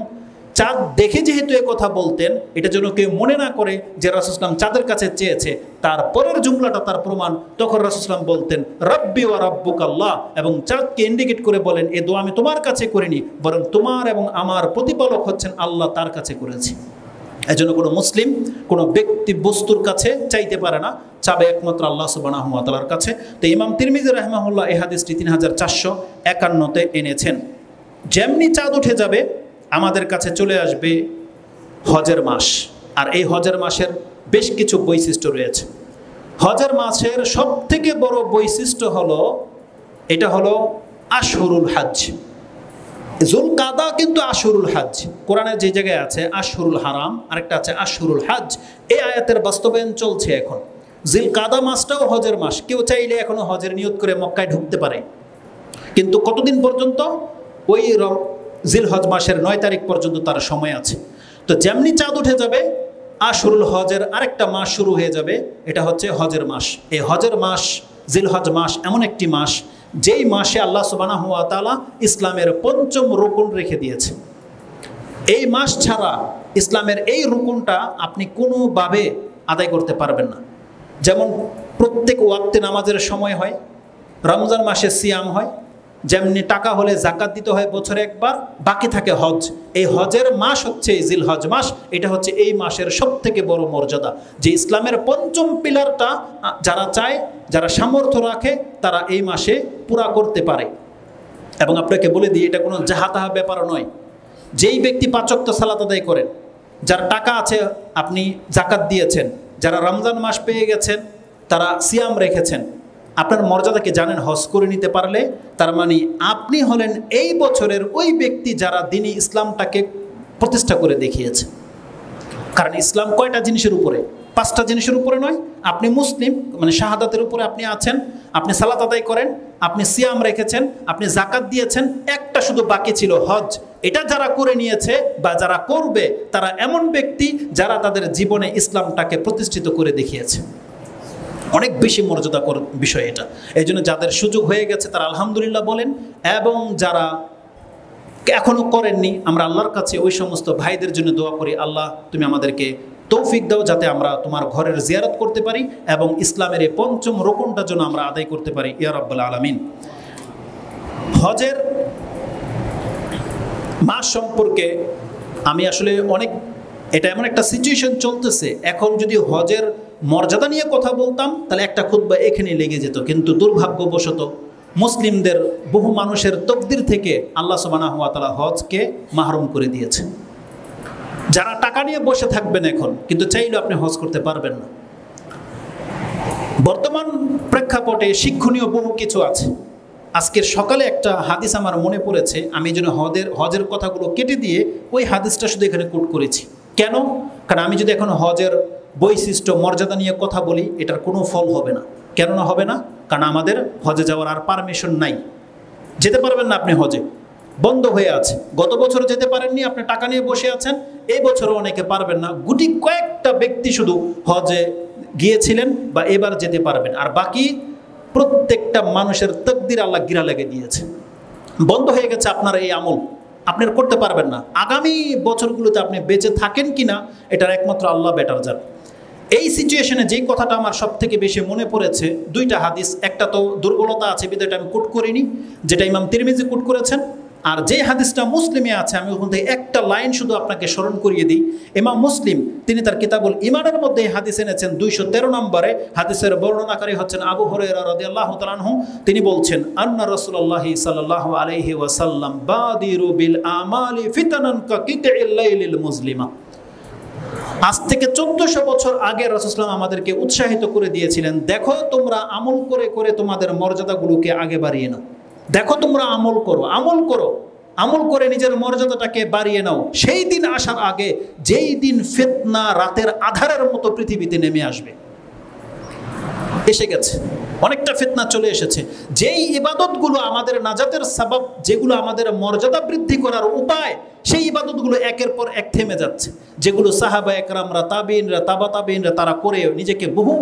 চাঁদ দেখে যেহেতু এ কথা বলতেন, এটা যেন কেউ মনে না করে যে রাসূল সাল্লাল্লাহু আলাইহি ওয়াসাল্লাম চাঁদের কাছে চেয়েছে, তারপরের জুমলাটা তার প্রমাণ। তখন রাসূল সাল্লাল্লাহু আলাইহি ওয়াসাল্লাম বলতেন রব্বি ওয়া রাব্বুকাল্লাহ, এবং চাঁদকে ইন্ডিকেট করে বলেন এ দোয়া আমি তোমার কাছে করিনি, বরং তোমার এবং আমার প্রতিপালক হচ্ছেন আল্লাহ, তার কাছে করেছি। এজন্য কোনো মুসলিম কোনো ব্যক্তি বস্তুর কাছে চাইতে পারে না, চাবে একমাত্র আল্লাহ সুবহানাহু ওয়া তাআলার কাছে। তো ইমাম তিরমিজি রাহিমাহুল্লাহ এই হাদিসটি 3451-তে এনেছেন। যেমনি চাঁদ উঠে যাবে আমাদের কাছে চলে আসবে হজের মাস। আর এই হজের মাসের বেশ কিছু বৈশিষ্ট্য রয়েছে। হজের মাসের সবথেকে বড় বৈশিষ্ট্য হলো এটা হলো আশহুরুল হজ। যুলকাদা কিন্তু আশহুরুল হজ, কোরআনের যে জায়গায় আছে আশহুরুল হারাম, আরেকটা আছে আশহুরুল হজ। এই আয়াতের বাস্তবায়ন চলছে এখন। জিলকাদা মাসটাও হজের মাস, কেউ চাইলে এখনো হজের নিয়ত করে মক্কায় ঢুকতে পারে, কিন্তু কতদিন পর্যন্ত? ওই জিলহজ মাসের 9 তারিখ পর্যন্ত তার সময় আছে। তো যেমনি চাঁদ উঠে যাবে আশহুরুল হজের আরেকটা মাস শুরু হয়ে যাবে, এটা হচ্ছে হজের মাস। এই হজের মাস, জিলহজ মাস এমন একটি মাস যেই মাসে আল্লাহ সুবহানাহু ওয়া তাআলা ইসলামের 5ম রুকুন রেখে দিয়েছে। এই মাস ছাড়া ইসলামের এই রুকুনটা আপনি কোনোভাবে আদায় করতে পারবেন না। যেমন প্রত্যেক ওয়াক্তে নামাজের সময় হয়, রমজান মাসে সিয়াম হয়, যেমনি টাকা হলে যাকাত দিতে হয় বছরে একবার, বাকি থাকে হজ। এই হজের মাস হচ্ছে এই জিলহজ মাস। এটা হচ্ছে এই মাসের সবথেকে বড় মর্যাদা, যে ইসলামের 5ম পিলারটা যারা চায়, যারা সামর্থ্য রাখে, তারা এই মাসে পুরা করতে পারে। এবং আপনাকে বলে দিই, এটা কোনো যাহা-তাহা ব্যাপার নয়। যেই ব্যক্তি 5 ওয়াক্ত সালাত আদায় করেন, যার টাকা আছে আপনি যাকাত দিয়েছেন, যারা রমজান মাস পেয়ে গেছেন তারা সিয়াম রেখেছেন, আপনার মর্যাদাকে জানেন হজ করে নিতে পারলে, তার মানে আপনি হলেন এই বছরের ওই ব্যক্তি যারা দ্বীনি ইসলামটাকে প্রতিষ্ঠা করে দেখিয়েছে। কারণ ইসলাম কয়টা জিনিসের উপরে? 5টা জিনিসের উপরে নয়। আপনি মুসলিম মানে শাহাদাতের উপরে আপনি আছেন, আপনি সালাত আদায় করেন, আপনি সিয়াম রেখেছেন, আপনি যাকাত দিয়েছেন, একটা শুধু বাকি ছিল হজ। এটা যারা করে নিয়েছে বা যারা করবে তারা এমন ব্যক্তি যারা তাদের জীবনে ইসলামটাকে প্রতিষ্ঠিত করে দেখিয়েছে। অনেক বেশি মর্যাদাকর বিষয় এটা। এই জন্য যাদের সুযোগ হয়ে গেছে তারা আলহামদুলিল্লাহ বলেন, এবং যারা এখনও করেননি আমরা আল্লাহর কাছে ওই সমস্ত ভাইদের জন্য দোয়া করি, আল্লাহ তুমি আমাদেরকে তৌফিক দাও যাতে আমরা তোমার ঘরের জিয়ারত করতে পারি এবং ইসলামের এই 5ম রুকুনটা যেন আমরা আদায় করতে পারি, ইয়া রাব্বুল আলামিন। হজের মাস সম্পর্কে আমি আসলে এটা এমন একটা সিচুয়েশন চলতেছে, এখন যদি হজের মর্যাদা নিয়ে কথা বলতাম তাহলে একটা খুতবা এখানেই লেগে যেত। কিন্তু দুর্ভাগ্যবশত মুসলিমদের বহু মানুষের তকদির থেকে আল্লাহ সুবহানাহু ওয়া তাআলা হজকে মাহরুম করে দিয়েছে। যারা টাকা নিয়ে বসে থাকবেন এখন, কিন্তু চাইলেও আপনি হজ করতে পারবেন না। বর্তমান প্রেক্ষাপটে শিক্ষণীয় বহু কিছু আছে। আজকের সকালে একটা হাদিস আমার মনে পড়েছে, আমি যেন হজের কথাগুলো কেটে দিয়ে ওই হাদিসটা শুধু এখানে কোট করেছি। কেন? কারণ আমি যদি এখন হজের বৈশিষ্ট্য মর্যাদা নিয়ে কথা বলি এটার কোনো ফল হবে না। কেননা হবে না? কারণ আমাদের হজে যাওয়ার আর পারমিশন নাই, যেতে পারবেন না আপনি, হজে বন্ধ হয়ে আছে। গত বছর যেতে পারেননি, আপনি টাকা নিয়ে বসে আছেন, এই বছরও অনেকে পারবেন না। গুটি কয়েকটা ব্যক্তি শুধু হজে গিয়েছিলেন বা এবার যেতে পারবেন, আর বাকি প্রত্যেকটা মানুষের তাকদীর আল্লাহ গিরা লেগে দিয়েছে। বন্ধ হয়ে গেছে আপনার এই আমল, আপনি করতে পারবেন না। আগামী বছরগুলোতে আপনি বেঁচে থাকেন কিনা এটার একমাত্র আল্লাহ বেটার জানেন। এই সিচুয়েশনে যেই কথাটা আমার সব থেকে বেশি মনে পড়েছে, 2টা হাদিস। একটা তো দুর্বলতা আছে বিধায় আমি কোট করিনি, যেটা ইমাম তিরমিজি কোট করেছেন, আর যে হাদিসটা মুসলিমে আছে আমি ওখান থেকে একটা লাইন শুধু আপনাকে স্মরণ করিয়ে দিই। ইমাম মুসলিম তিনি তার কিতাবুল ঈমানের মধ্যে এই হাদিস এনেছেন 213 নম্বরে। হাদিসের বর্ণনাকারী হচ্ছেন আবু হুরায়রা রাদিয়াল্লাহু তাআলা আনহু। তিনি বলছেন, আন্না রাসূলুল্লাহ সাল্লাল্লাহু আলাইহি ওয়াসাল্লাম বাদিরু বিল আমালি ফিতানান কা কিতইল লাইলিল মুজলিমা। আজ থেকে 1400 বছর আগে রাসূল সাল্লাল্লাহু আমাদেরকে উৎসাহিত করে দিয়েছিলেন, দেখো তোমরা আমল করে করে তোমাদের মর্যাদাগুলোকে আগে বাড়িয়ে নাও। দেখো তোমরা আমল করো, আমল করো, আমল করে নিজের মর্যাদাটাকে বাড়িয়ে নাও। সেই দিন আসার আগে যেই দিন ফিতনা রাতের আধারের মতো পৃথিবীতে নেমে আসবে, এসে গেছে। অনেকটা ফিতনা চলে এসেছে। যেই ইবাদতগুলো আমাদের নাজাতের সাবাব, যেগুলো আমাদের মর্যাদা বৃদ্ধি করার উপায়, সেই ইবাদতগুলো একের পর এক থেমে যাচ্ছে। যেগুলো সাহাবা একরামরা, তাবিনরা, তাবা তাবিনরা তারা করে নিজেকে বহু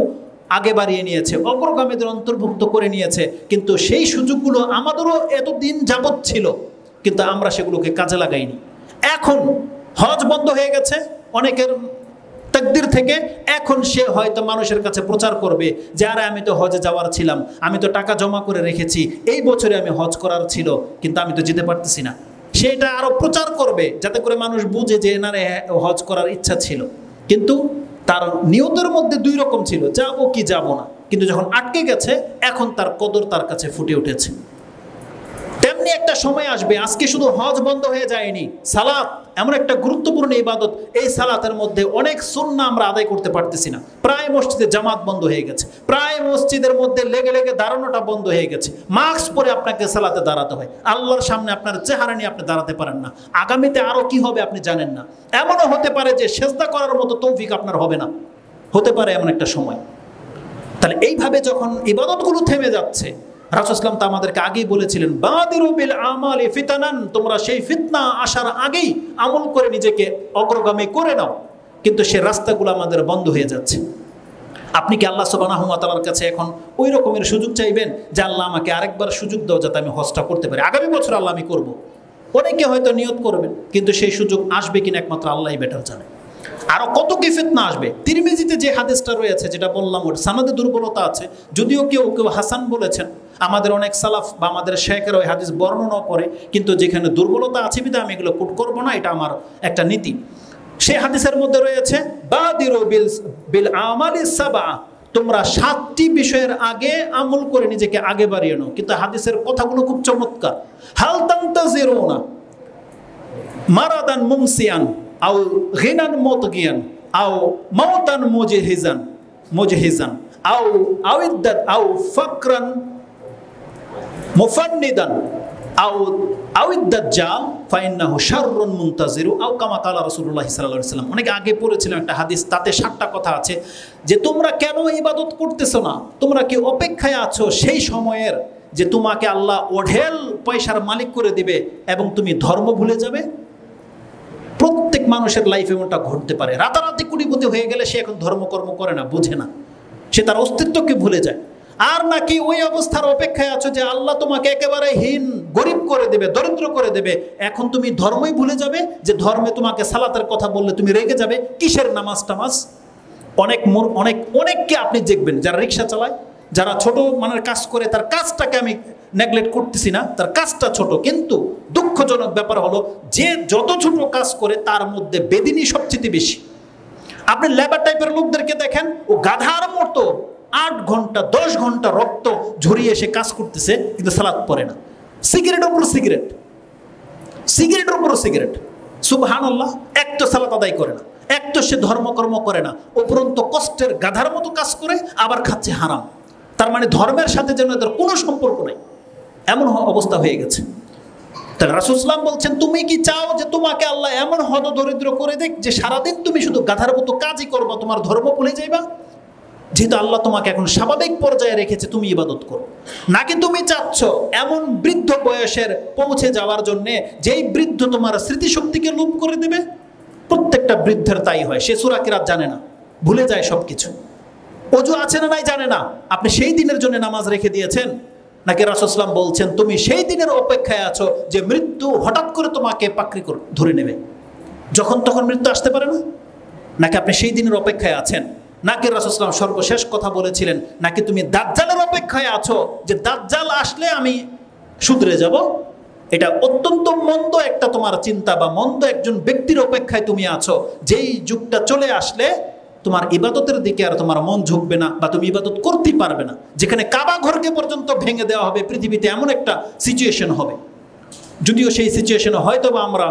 আগে বাড়িয়ে নিয়েছে, অগ্রগামীদের অন্তর্ভুক্ত করে নিয়েছে। কিন্তু সেই সুযোগগুলো আমাদেরও এতদিন যাবৎ ছিল, কিন্তু আমরা সেগুলোকে কাজে লাগাইনি। এখন হজ বন্ধ হয়ে গেছে অনেকের তাকদীর থেকে, এখন সে হয়তো মানুষের কাছে প্রচার করবে যে আরে আমি তো হজে যাওয়ার ছিলাম, আমি তো টাকা জমা করে রেখেছি, এই বছরে আমি হজ করার ছিল, কিন্তু আমি তো যেতে পারতেছি না। সেটা আরো প্রচার করবে যাতে করে মানুষ বুঝে যে না রে হজ করার ইচ্ছা ছিল, কিন্তু তার নিয়তের মধ্যে দুই রকম ছিল, যাবো কি যাব না। কিন্তু যখন আটকে গেছে, এখন তার কদর তার কাছে ফুটে উঠেছে। তেমনি একটা সময় আসবে, আজকে শুধু হজ বন্ধ হয়ে যায়নি, সালাত এমন একটা গুরুত্বপূর্ণ ইবাদত, এই সালাতের মধ্যে অনেক সুন্নাহ আমরা আদায় করতে পারতেছি না। প্রায় মসজিদে জামাত বন্ধ হয়ে গেছে, প্রায় মসজিদের মধ্যে লেগে লেগে দাঁড়ানোটা বন্ধ হয়ে গেছে। মাস্ক পরে আপনাকে সালাতে দাঁড়াতে হয়, আল্লাহর সামনে আপনার চেহারা নিয়ে আপনি দাঁড়াতে পারেন না। আগামীতে আরো কি হবে আপনি জানেন না। এমনও হতে পারে যে সেজদা করার মতো তৌফিক আপনার হবে না, হতে পারে এমন একটা সময়। তাহলে এইভাবে যখন ইবাদতগুলো থেমে যাচ্ছে, রাসূল সাল্লাল্লাহু আলাইহি ওয়াসাল্লাম আমাদেরকে আগেই বলেছিলেন বাদিরু বিল আমালি ফিতানান, তোমরা সেই ফিতনা আসার আগেই আমল করে নিজেকে অগ্রগামী করে নাও। কিন্তু সে রাস্তাগুলো আমাদের বন্ধ হয়ে যাচ্ছে। আপনি কি আল্লাহ সুবহানাহু ওয়া তাআলার কাছে এখন ওই রকমের সুযোগ চাইবেন যে আল্লাহ আমাকে আরেকবার সুযোগ দাও যাতে আমি হজটা করতে পারি, আগামী বছর আল্লাহ আমি করব? অনেকে হয়তো নিয়ত করবেন, কিন্তু সেই সুযোগ আসবে কিনা একমাত্র আল্লাহই বেটার জানে। আরো কত কি ফিতনা আসবে। তিরমিজিতে যে হাদিসটা রয়েছে, যেটা বললাম, ওর সানাদে দুর্বলতা আছে, যদিও কেউ কেউ হাসান বলেছেন। আমাদের অনেক সালাফ বা আমাদের শেখের ওই হাদিস বর্ণনা করে, কিন্তু যেখানে দুর্বলতা আছে বিধায় আমি এগুলো কোট করবো না, এটা আমার একটা নীতি। সেই হাদিসের মধ্যে রয়েছে বাদিরু বিল আমালি সাবা, তোমরা 7টি বিষয়ের আগে আমল করে নিজেকে আগে বাড়িয়ে নাও। কিন্তু হাদিসের কথাগুলো খুব চমৎকার। হাল তানতাজিরুনা মারাদান মুমসিয়ান আও গিনান মুতগিয়ান আও মাউতান মুজহিজান আও আউইদ্দাত আও ফাকরান মুফান্নিদান আও আউইদ্দাজ্জাল ফাইন্নাহু শাররুন মুনতাজিরু আও কামা কালা রাসূলুল্লাহ সাল্লাল্লাহু আলাইহি ওয়াসাল্লাম। অনেক আগে পড়েছিলাম একটা হাদিস, তাতে 7টা কথা আছে যে তোমরা কেন ইবাদত করতেছো না, তোমরা কি অপেক্ষায় আছো সেই সময়ের যে তোমাকে আল্লাহ ওঢেল পয়সার মালিক করে দিবে এবং তুমি ধর্ম ভুলে যাবে। প্রত্যেক মানুষের লাইফে এমনটা ঘটতে পারে। রাতারাতি কোটিপতি হয়ে গেলে সে এখন ধর্মকর্ম করে না, বুঝে না, সে তার অস্তিত্বকে ভুলে যায়। আর নাকি ওই অবস্থার অপেক্ষায় আছো যে আল্লাহ তোমাকে একেবারে হীন গরিব করে দেবে, দরিদ্র করে দেবে, এখন তুমি ধর্মই ভুলে যাবে। যে ধর্মে তোমাকে সালাতের কথা বললে তুমি রেগে যাবে, কিসের নামাজ টামাজ। অনেককে আপনি দেখবেন যারা রিক্সা চালায়, যারা ছোট মানের কাজ করে, তার কাজটাকে আমি নেগলেক্ট করতেছি না, তার কাজটা ছোট, কিন্তু দুঃখজনক ব্যাপার হলো যে যত ছোট কাজ করে তার মধ্যে বেদিনী সবচেয়ে বেশি। আপনি লেবার টাইপের লোকদেরকে দেখেন, ও গাধার মতো 8 ঘন্টা 10 ঘন্টা রক্ত ঝরিয়ে সে কাজ করতেছে, কিন্তু সালাত পড়ে না। সিগারেটের উপর সিগারেট, সিগারেটের উপর সিগারেট, সুবহানাল্লাহ, এক তো সালাত আদায় করে না, এক তো সে ধর্মকর্ম করে না, উপরন্ত কষ্টের গাধার মতো কাজ করে, আবার খাচ্ছে হারাম। তার মানে ধর্মের সাথে যেন এদের কোনো সম্পর্ক নেই, এমন অবস্থা হয়ে গেছে। তাহলে রাসূল সাল্লাল্লাহু আলাইহি ওয়াসাল্লাম বলছেন, তুমি কি চাও যে তোমাকে আল্লাহ এমন হতদরিদ্র করে দেখ যে সারাদিন তুমি শুধু গাধার মতো কাজই করবা, তোমার ধর্ম ভুলে যাইবা? যেহেতু আল্লাহ তোমাকে এখন স্বাভাবিক পর্যায়ে রেখেছে, তুমি ইবাদত করো। নাকি তুমি চাচ্ছ এমন বৃদ্ধ বয়সের পৌঁছে যাওয়ার জন্যে যেই বৃদ্ধ তোমার স্মৃতিশক্তিকে লোপ করে দেবে? প্রত্যেকটা বৃদ্ধের তাই হয়, সে সূরা কিরাত জানে না, ভুলে যায় সব কিছু। ওযু আছে না নাই জানে না। আপনি সেই দিনের জন্য নামাজ রেখে দিয়েছেন? নাকি রাসূল সাল্লাল্লাহু আলাইহি ওয়াসাল্লাম বলছেন তুমি সেই দিনের অপেক্ষায় আছো যে মৃত্যু হঠাৎ করে তোমাকে পাকড়ি করে ধরে নেবে, যখন তখন মৃত্যু আসতে পারে না? নাকি আপনি সেই দিনের অপেক্ষায় আছেন? নাকি রাসূল সাল্লাল্লাহু আলাইহি ওয়াসাল্লাম সর্বশেষ কথা বলেছিলেন, নাকি তুমি দাজ্জালের অপেক্ষায় আছো যে দাজ্জাল আসলে আমি শুধরে যাব? এটা অত্যন্ত মন্দ একটা তোমার চিন্তা, বা মন্দ একজন ব্যক্তির অপেক্ষায় তুমি আছো, যেই যুগটা চলে আসলে তোমার ইবাদতের দিকে আর তোমার মন ঝুঁকবে না, বা তুমি ইবাদত করতেই পারবে না, যেখানে কাবা ঘরকে পর্যন্ত ভেঙে দেওয়া হবে। পৃথিবীতে এমন একটা সিচুয়েশন হবে, যদিও সেই সিচুয়েশনে হয়তো বা আমরা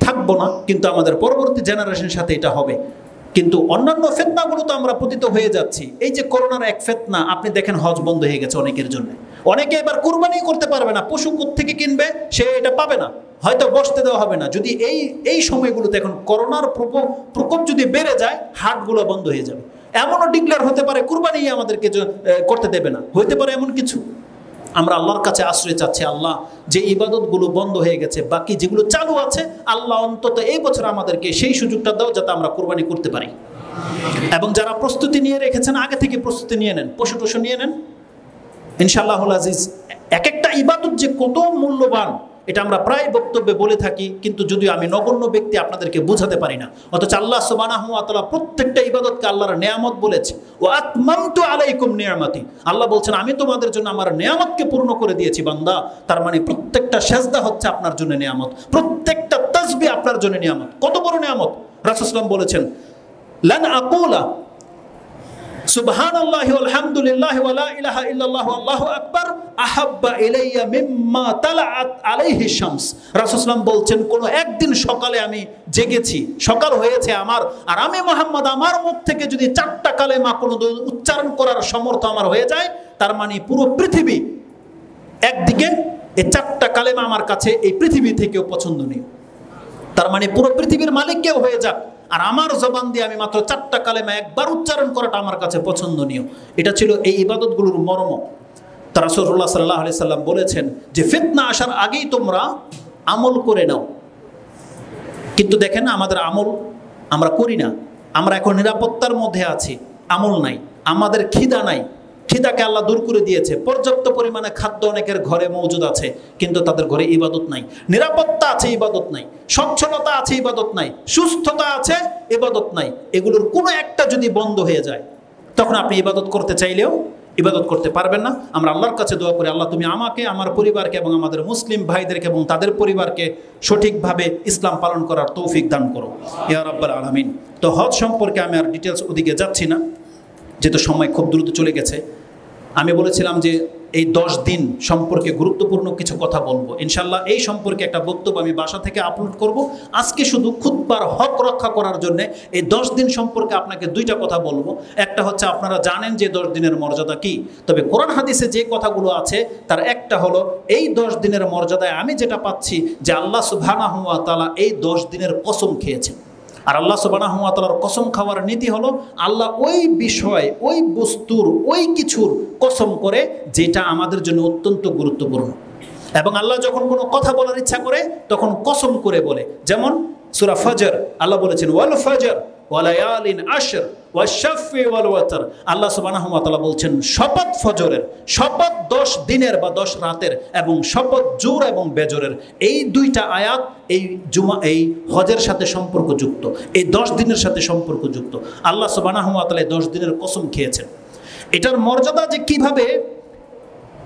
থাকবো না, কিন্তু আমাদের পরবর্তী জেনারেশনের সাথে এটা হবে। কিন্তু অন্যান্য ফিতনাগুলো তো আমরা পতিত হয়ে যাচ্ছি। এই যে করোনার এক ফিতনা, আপনি দেখেন হজ বন্ধ হয়ে গেছে অনেকের জন্য। অনেকে এবার কুরবানি করতে পারবে না, পশু কোত্থেকে কিনবে, সে এটা পাবে না, হয়তো বসতে দেওয়া হবে না। যদি এই সময়গুলোতে এখন করোনার প্রকোপ যদি বেড়ে যায়, হাটগুলো বন্ধ হয়ে যাবে। এমনও ডিক্লেয়ার হতে পারে কুরবানি আমাদেরকে করতে দেবে না, হইতে পারে এমন কিছু। আমরা আল্লাহর কাছে আশ্রয় চাচ্ছি, আল্লাহ যে ইবাদতগুলো বন্ধ হয়ে গেছে, বাকি যেগুলো চালু আছে, আল্লাহ অন্তত এই বছর আমাদেরকে সেই সুযোগটা দাও যাতে আমরা কুরবানি করতে পারি। এবং যারা প্রস্তুতি নিয়ে রেখেছেন, আগে থেকে প্রস্তুতি নিয়ে নেন, পশু টশু নিয়ে নেন ইনশাআল্লাহুল আজিজ। এক একটা ইবাদত যে কত মূল্যবান, এটা আমরা প্রায় বক্তব্যে বলে থাকি, কিন্তু যদিও আমি নগণ্য ব্যক্তি আপনাদেরকে বোঝাতে পারি না। অথচ আল্লাহ সুবহানাহু ওয়া তাআলা প্রত্যেকটা ইবাদতকে আল্লাহর নেয়ামত বলেছে। ওয়া আতমামতু আলাইকুম নিয়ামতি, আল্লাহ বলছেন আমি তোমাদের জন্য আমার নেয়ামতকে পূর্ণ করে দিয়েছি বান্দা। তার মানে প্রত্যেকটা সেজদা হচ্ছে আপনার জন্য নেয়ামত, প্রত্যেকটা তাসবিহ আপনার জন্য নেয়ামত। কত বড় নেয়ামত! রাসূল সাল্লাল্লাহু আলাইহি ওয়াসাল্লাম বলেছেন, লান আকুলা সুবহানাল্লাহি ওয়ালহামদুলিল্লাহি ওয়া লা ইলাহা ইল্লাল্লাহু আল্লাহু আকবার আহাব্বা ইলাইয়া মিম্মা তালাআত আলাইহি শামস। রাসূল সাল্লাল্লাহু বলছেন, কোন একদিন সকালে আমি জেগেছি, সকাল হয়েছে আমার, আর আমি মুহাম্মদ আমার মুখ থেকে যদি 4টা কালেমা কোনো উচ্চারণ করার সামর্থ্য আমার হয়ে যায়, তার মানে পুরো পৃথিবী একদিকে, এই 4টা কালেমা আমার কাছে এই পৃথিবী থেকেও পছন্দনীয়। তার মানে পুরো পৃথিবীর মালিক কেউ হয়ে যাক, আর আমার জবান দিয়ে আমি মাত্র 4টা কালেমা একবার উচ্চারণ করাটা আমার কাছে পছন্দনীয়। এটা ছিল এই ইবাদতগুলোর মর্ম। তা রাসূলুল্লাহ সাল্লাল্লাহু আলাইহি সাল্লাম বলেছেন যে ফিতনা আসার আগেই তোমরা আমল করে নাও। কিন্তু দেখেন আমাদের আমল আমরা করি না। আমরা এখন নিরাপত্তার মধ্যে আছি, আমল নাই, আমাদের খিদা নাই। খিদাকে আল্লাহ দূর করে দিয়েছে, পর্যাপ্ত পরিমাণে খাদ্য অনেকের ঘরে মজুদ আছে, কিন্তু তাদের ঘরে ইবাদত নাই। নিরাপত্তা আছে, ইবাদত নাই। সচ্ছলতা আছে, ইবাদত নাই। সুস্থতা আছে, ইবাদত নাই। এগুলোর কোনো একটা যদি বন্ধ হয়ে যায়, তখন আপনি ইবাদত করতে চাইলেও ইবাদত করতে পারবেন না। আমরা আল্লাহর কাছে দোয়া করি, আল্লাহ তুমি আমাকে, আমার পরিবারকে এবং আমাদের মুসলিম ভাইদেরকে এবং তাদের পরিবারকে সঠিকভাবে ইসলাম পালন করার তৌফিক দান করো ইয়া রাব্বাল আলামিন। তো হজ সম্পর্কে আমি আর ডিটেলস ওদিকে যাচ্ছি না, যেহেতু সময় খুব দ্রুত চলে গেছে। আমি বলেছিলাম যে এই 10 দিন সম্পর্কে গুরুত্বপূর্ণ কিছু কথা বলবো ইনশাল্লাহ। এই সম্পর্কে একটা বক্তব্য আমি বাসা থেকে আপলোড করব। আজকে শুধু খুতবার হক রক্ষা করার জন্য এই 10 দিন সম্পর্কে আপনাকে 2টা কথা বলবো। একটা হচ্ছে, আপনারা জানেন যে 10 দিনের মর্যাদা কি, তবে কোরআন হাদিসে যে কথাগুলো আছে তার একটা হলো, এই 10 দিনের মর্যাদায় আমি যেটা পাচ্ছি যে আল্লাহ সুবহানাহু ওয়া তাআলা এই 10 দিনের কসম খেয়েছেন। আর আল্লাহ সুবহানাহু ওয়া তাআলার কসম খাওয়ার নীতি হলো, আল্লাহ ওই বিষয়, ওই বস্তুর, ওই কিছুর কসম করে যেটা আমাদের জন্য অত্যন্ত গুরুত্বপূর্ণ। এবং আল্লাহ যখন কোনো কথা বলার ইচ্ছা করে তখন কসম করে বলে। যেমন সূরা ফজর, আল্লাহ বলেছেন ওয়াল ফজর ওয়া লায়ালিন আশর ওয়াশ-শাফি ওয়াল ওয়াতর। আল্লাহ সুবহানাহু ওয়া তাআলা বলছেন শপথ ফজরের, শপথ 10 দিনের বা 10 রাতের, এবং শপথ জোর এবং বেজরের। এই 2টা আয়াত এই হজের সাথে সম্পর্কযুক্ত, এই 10 দিনের সাথে সম্পর্কযুক্ত। আল্লাহ সুবহানাহু ওয়া তাআলা 10 দিনের কসম খেয়েছেন। এটার মর্যাদা যে কিভাবে,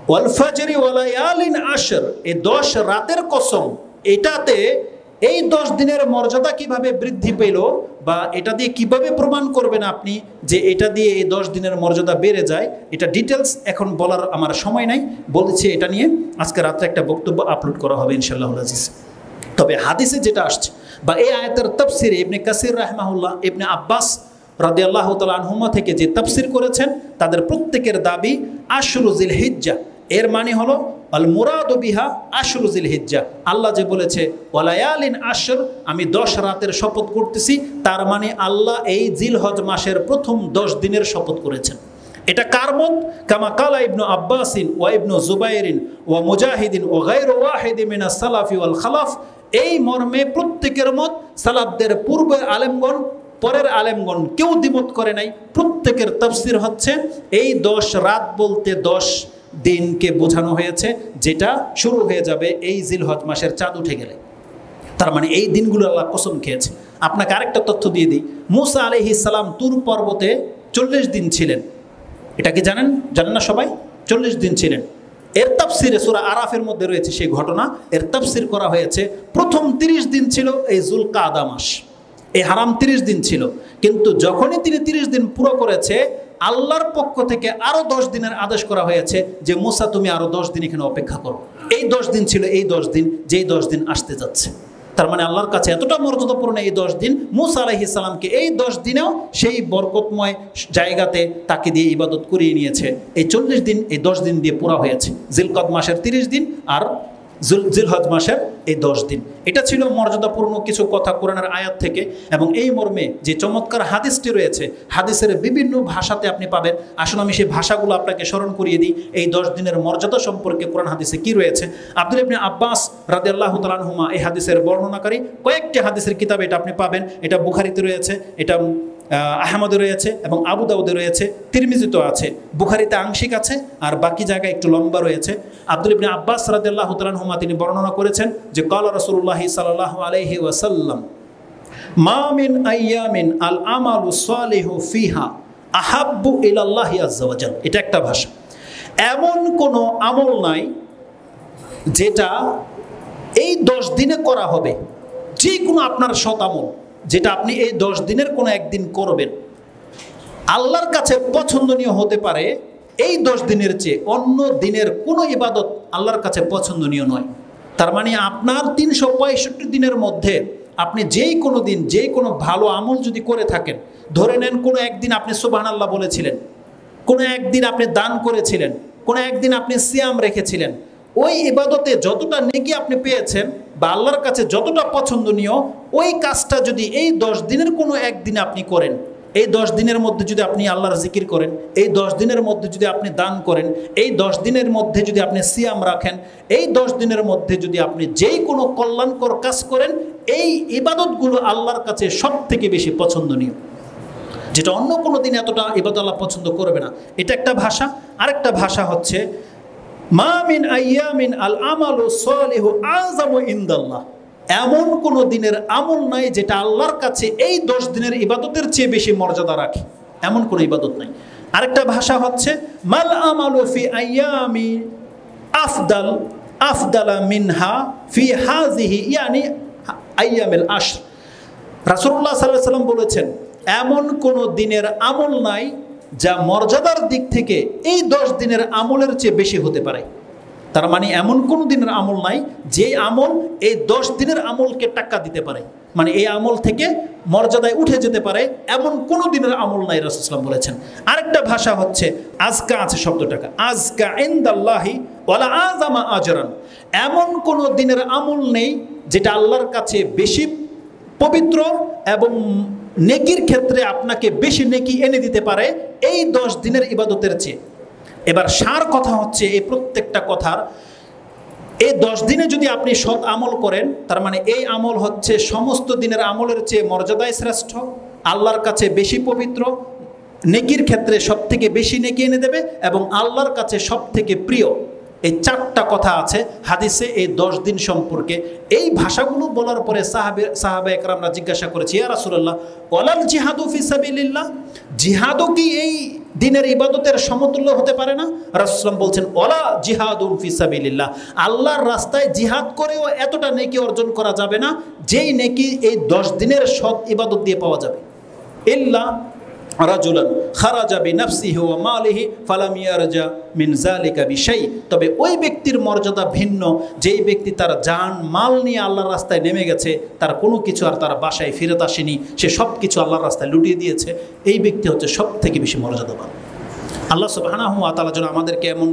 ওয়াল ফজরি ওয়া লায়ালিন আশর, এই 10 রাতের কসম, এটাতে এই 10 দিনের মর্যাদা কিভাবে বৃদ্ধি পেল, বা এটা দিয়ে কিভাবে প্রমাণ করবেন আপনি যে এটা দিয়ে এই 10 দিনের মর্যাদা বেড়ে যায়, এটা ডিটেলস এখন বলার আমার সময় নাই। বলেছি এটা নিয়ে আজকে রাত্রে একটা বক্তব্য আপলোড করা হবে ইনশাআল্লাহুল আজিজ। তবে হাদিসে যেটা আসছে বা এই আয়াতের তাফসিরে ইবনে কাসির রাহিমাহুল্লাহ, ইবনে আব্বাস রাদিয়াল্লাহু তাআলা আনহুমা থেকে যে তাফসির করেছেন, তাদের প্রত্যেকের দাবি আশরু জিলহিজ্জা, এর মানে হলো আল মুরাদু বিহা আশরু জিলহিজ্জা। আল্লাহ যে বলেছে ওয়ালায়ালিন আশর, আমি 10 রাতের শপথ করতেছি, তার মানে আল্লাহ এই জিলহজ মাসের প্রথম 10 দিনের শপথ করেছেন। এটা কার মত? কামা কালা ইবনু আব্বাসিন ওয়া ইবনু জুবাইরিন ওয়া মুজাহিদিন ওয়া গায়রু ওয়াহিদিন মিনাস সালাফি ওয়াল খালাফ। এই মর্মে প্রত্যেকের মত, সালাফদের পূর্বের আলেমগণ, পরের আলেমগণ কেউ দ্বিমত করে নাই। প্রত্যেকের তাফসির হচ্ছে এই 10 রাত বলতে 10 দিনকে বোঝানো হয়েছে, যেটা শুরু হয়ে যাবে এই জিলহজ মাসের চাঁদ উঠে গেলে। তার মানে এই দিনগুলো আল্লাহ কসম খেয়েছে। আপনাকে আরেকটা তথ্য দিয়ে দিই, মুসা আলাইহিস সালাম তুর পর্বতে 40 দিন ছিলেন। এটা কি জানেন? জানেন না সবাই? 40 দিন ছিলেন। এর তাফসিরে সূরা আরাফের মধ্যে রয়েছে সেই ঘটনা। এর তাফসির করা হয়েছে, প্রথম 30 দিন ছিল এই যুলকাদা মাস, এই হারাম 30 দিন ছিল। কিন্তু যখনই তিনি 30 দিন পুরো করেছে, আল্লাহর পক্ষ থেকে আরো 10 দিনের আদেশ করা হয়েছে যে মুসা তুমি আরো 10 দিন এখানে অপেক্ষা করো। এই 10 দিন ছিল এই 10 দিন, যেই 10 দিন আসতে যাচ্ছে। তার মানে আল্লাহর কাছে এতটা মর্যাদাপূর্ণ এই 10 দিন, মূসা আলাইহিস সালামকে এই 10 দিনেও সেই বরকতময় জায়গাতে তাকে দিয়ে ইবাদত করিয়ে নিয়েছে। এই 40 দিন এই 10 দিন দিয়ে পুরা হয়েছে। জিলকদ মাসের 30 দিন আর জিলহজ মাসের এই 10 দিন। এটা ছিল মর্যাদাপূর্ণ কিছু কথা কোরআনের আয়াত থেকে। এবং এই মর্মে যে চমৎকার হাদিসটি রয়েছে, হাদিসের বিভিন্ন ভাষাতে আপনি পাবেন। আসলে আমি সেই ভাষাগুলো আপনাকে স্মরণ করিয়ে দিই, এই 10 দিনের মর্যাদা সম্পর্কে কোরআন হাদিসে কি রয়েছে। আব্দুল্লাহ ইবনে আব্বাস রাদিয়াল্লাহু তাআলা আনহুমা এই হাদিসের বর্ণনাকারী। কয়েকটি হাদিসের কিতাবে এটা আপনি পাবেন। এটা বুখারীতে রয়েছে, এটা আহমদে রয়েছে এবং আবু দাউদে রয়েছে, তিরমিজিতে আছে। বুখারীতে আংশিক আছে আর বাকি জায়গায় একটু লম্বা রয়েছে। আব্দুল্লাহ ইবনে আব্বাস রাদিয়াল্লাহু তাআলা আনহুমা তিনি বর্ণনা করেছেন যে ক্বালা রাসূলুল্লাহ সাল্লাল্লাহু আলাইহি ওয়াসাল্লাম মা মিন আইয়ামিন আল আমালু সালিহু ফিহা আহাব্বু ইলাল্লাহি আযজা ওয়া জাল। এটা একটা ভাষা। এমন কোনো আমল নাই যেটা এই 10 দিনে করা হবে, যে কোনো আপনার সৎ আমল যেটা আপনি এই 10 দিনের কোনো একদিন করবেন, আল্লাহর কাছে পছন্দনীয় হতে পারে এই 10 দিনের চেয়ে অন্য দিনের কোনো ইবাদত আল্লাহর কাছে পছন্দনীয় নয়। তার মানে আপনার 365 দিনের মধ্যে আপনি যেই কোনো দিন যেই কোনো ভালো আমল যদি করে থাকেন, ধরে নেন কোনো একদিন আপনি সুবহানাল্লাহ বলেছিলেন, কোনো একদিন আপনি দান করেছিলেন, কোনো একদিন আপনি সিয়াম রেখেছিলেন, ওই ইবাদতে যতটা নেকি আপনি পেয়েছেন বা আল্লাহর কাছে যতটা পছন্দনীয়, ওই কাজটা যদি এই 10 দিনের কোনো একদিনে আপনি করেন, এই 10 দিনের মধ্যে যদি আপনি আল্লাহর জিকির করেন, এই 10 দিনের মধ্যে যদি আপনি দান করেন, এই 10 দিনের মধ্যে যদি আপনি সিয়াম রাখেন, এই 10 দিনের মধ্যে যদি আপনি যেই কোনো কল্যাণকর কাজ করেন, এই ইবাদতগুলো আল্লাহর কাছে সব থেকে বেশি পছন্দনীয়, যেটা অন্য কোনো দিন এতটা ইবাদত আল্লাহ পছন্দ করবে না। এটা একটা ভাষা। আরেকটা ভাষা হচ্ছে মা মিন আইয়ামিন আল আমালু সালিহু আযামু ইনদাল্লাহ। এমন কোনো দিনের আমল নাই যেটা আল্লাহর কাছে এই 10 দিনের ইবাদতের চেয়ে বেশি মর্যাদা রাখে, এমন কোনো ইবাদত নাই। আরেকটা ভাষা হচ্ছে মাল আমালু ফি আইয়ামি আফদালা মিনহা ফি হাযিহি ইয়ানি আইয়ামিল আশর। রাসূলুল্লাহ সাল্লাল্লাহু আলাইহি ওয়াসাল্লাম বলেছেন, এমন কোনো দিনের আমল নাই যা মর্যাদার দিক থেকে এই 10 দিনের আমলের চেয়ে বেশি হতে পারে। তার মানে এমন কোনো দিনের আমল নাই যে আমল এই 10 দিনের আমলকে টাক্কা দিতে পারে, মানে এই আমল থেকে মর্যাদায় উঠে যেতে পারে, এমন কোনো দিনের আমল নাই, রাসূলুল্লাহ সাল্লাল্লাহু আলাইহি ওয়াসাল্লাম বলেছেন। আরেকটা ভাষা হচ্ছে আজকা আছে শব্দটাকে, আজকা ইনদাল্লাহি ওয়ালা আযামা আজরান। এমন কোনো দিনের আমল নেই যেটা আল্লাহর কাছে বেশি পবিত্র এবং নেকির ক্ষেত্রে আপনাকে বেশি নেকি এনে দিতে পারে এই 10 দিনের ইবাদতের চেয়ে। এবার সার কথা হচ্ছে এই প্রত্যেকটা কথার, এই 10 দিনে যদি আপনি সৎ আমল করেন, তার মানে এই আমল হচ্ছে সমস্ত দিনের আমলের চেয়ে মর্যাদায় শ্রেষ্ঠ, আল্লাহর কাছে বেশি পবিত্র, নেকির ক্ষেত্রে সব থেকে বেশি নেকি এনে দেবে এবং আল্লাহর কাছে সব থেকে প্রিয়। এই 4টা কথা আছে হাদিসে এই 10 দিন সম্পর্কে। এই ভাষাগুলো বলার পরে সাহাবা একরামরা জিজ্ঞাসা করেছে, ইয়া রাসূলুল্লাহ ওয়ালাল জিহাদু ফি সাবিলিল্লাহ, জিহাদও কি এই দিনের ইবাদতের সমতুল্য হতে পারে না? রাসূলুল্লাহ বলছেন ওয়ালা জিহাদুন ফি সাবিলিল্লাহ, আল্লাহর রাস্তায় জিহাদ করেও এতটা নেকি অর্জন করা যাবে না যেই নেকি এই 10 দিনের সৎ ইবাদত দিয়ে পাওয়া যাবে। ইল্লা রাজুলান খারাজা বিনাফসিহি ওয়া মালিহি ফালাম ইয়ারজা মিন যালিকা বিশাই। তবে ওই ব্যক্তির মর্যাদা ভিন্ন, যেই ব্যক্তি তার জান মাল নিয়ে আল্লাহর রাস্তায় নেমে গেছে, তার কোনো কিছু আর তার বাসায় ফেরত আসেনি, সে সব কিছু আল্লাহর রাস্তায় লুটিয়ে দিয়েছে, এই ব্যক্তি হচ্ছে সব থেকে বেশি মর্যাদাবান। আল্লাহ সুবহানাহু ওয়া তাআলা যেন আমাদেরকে এমন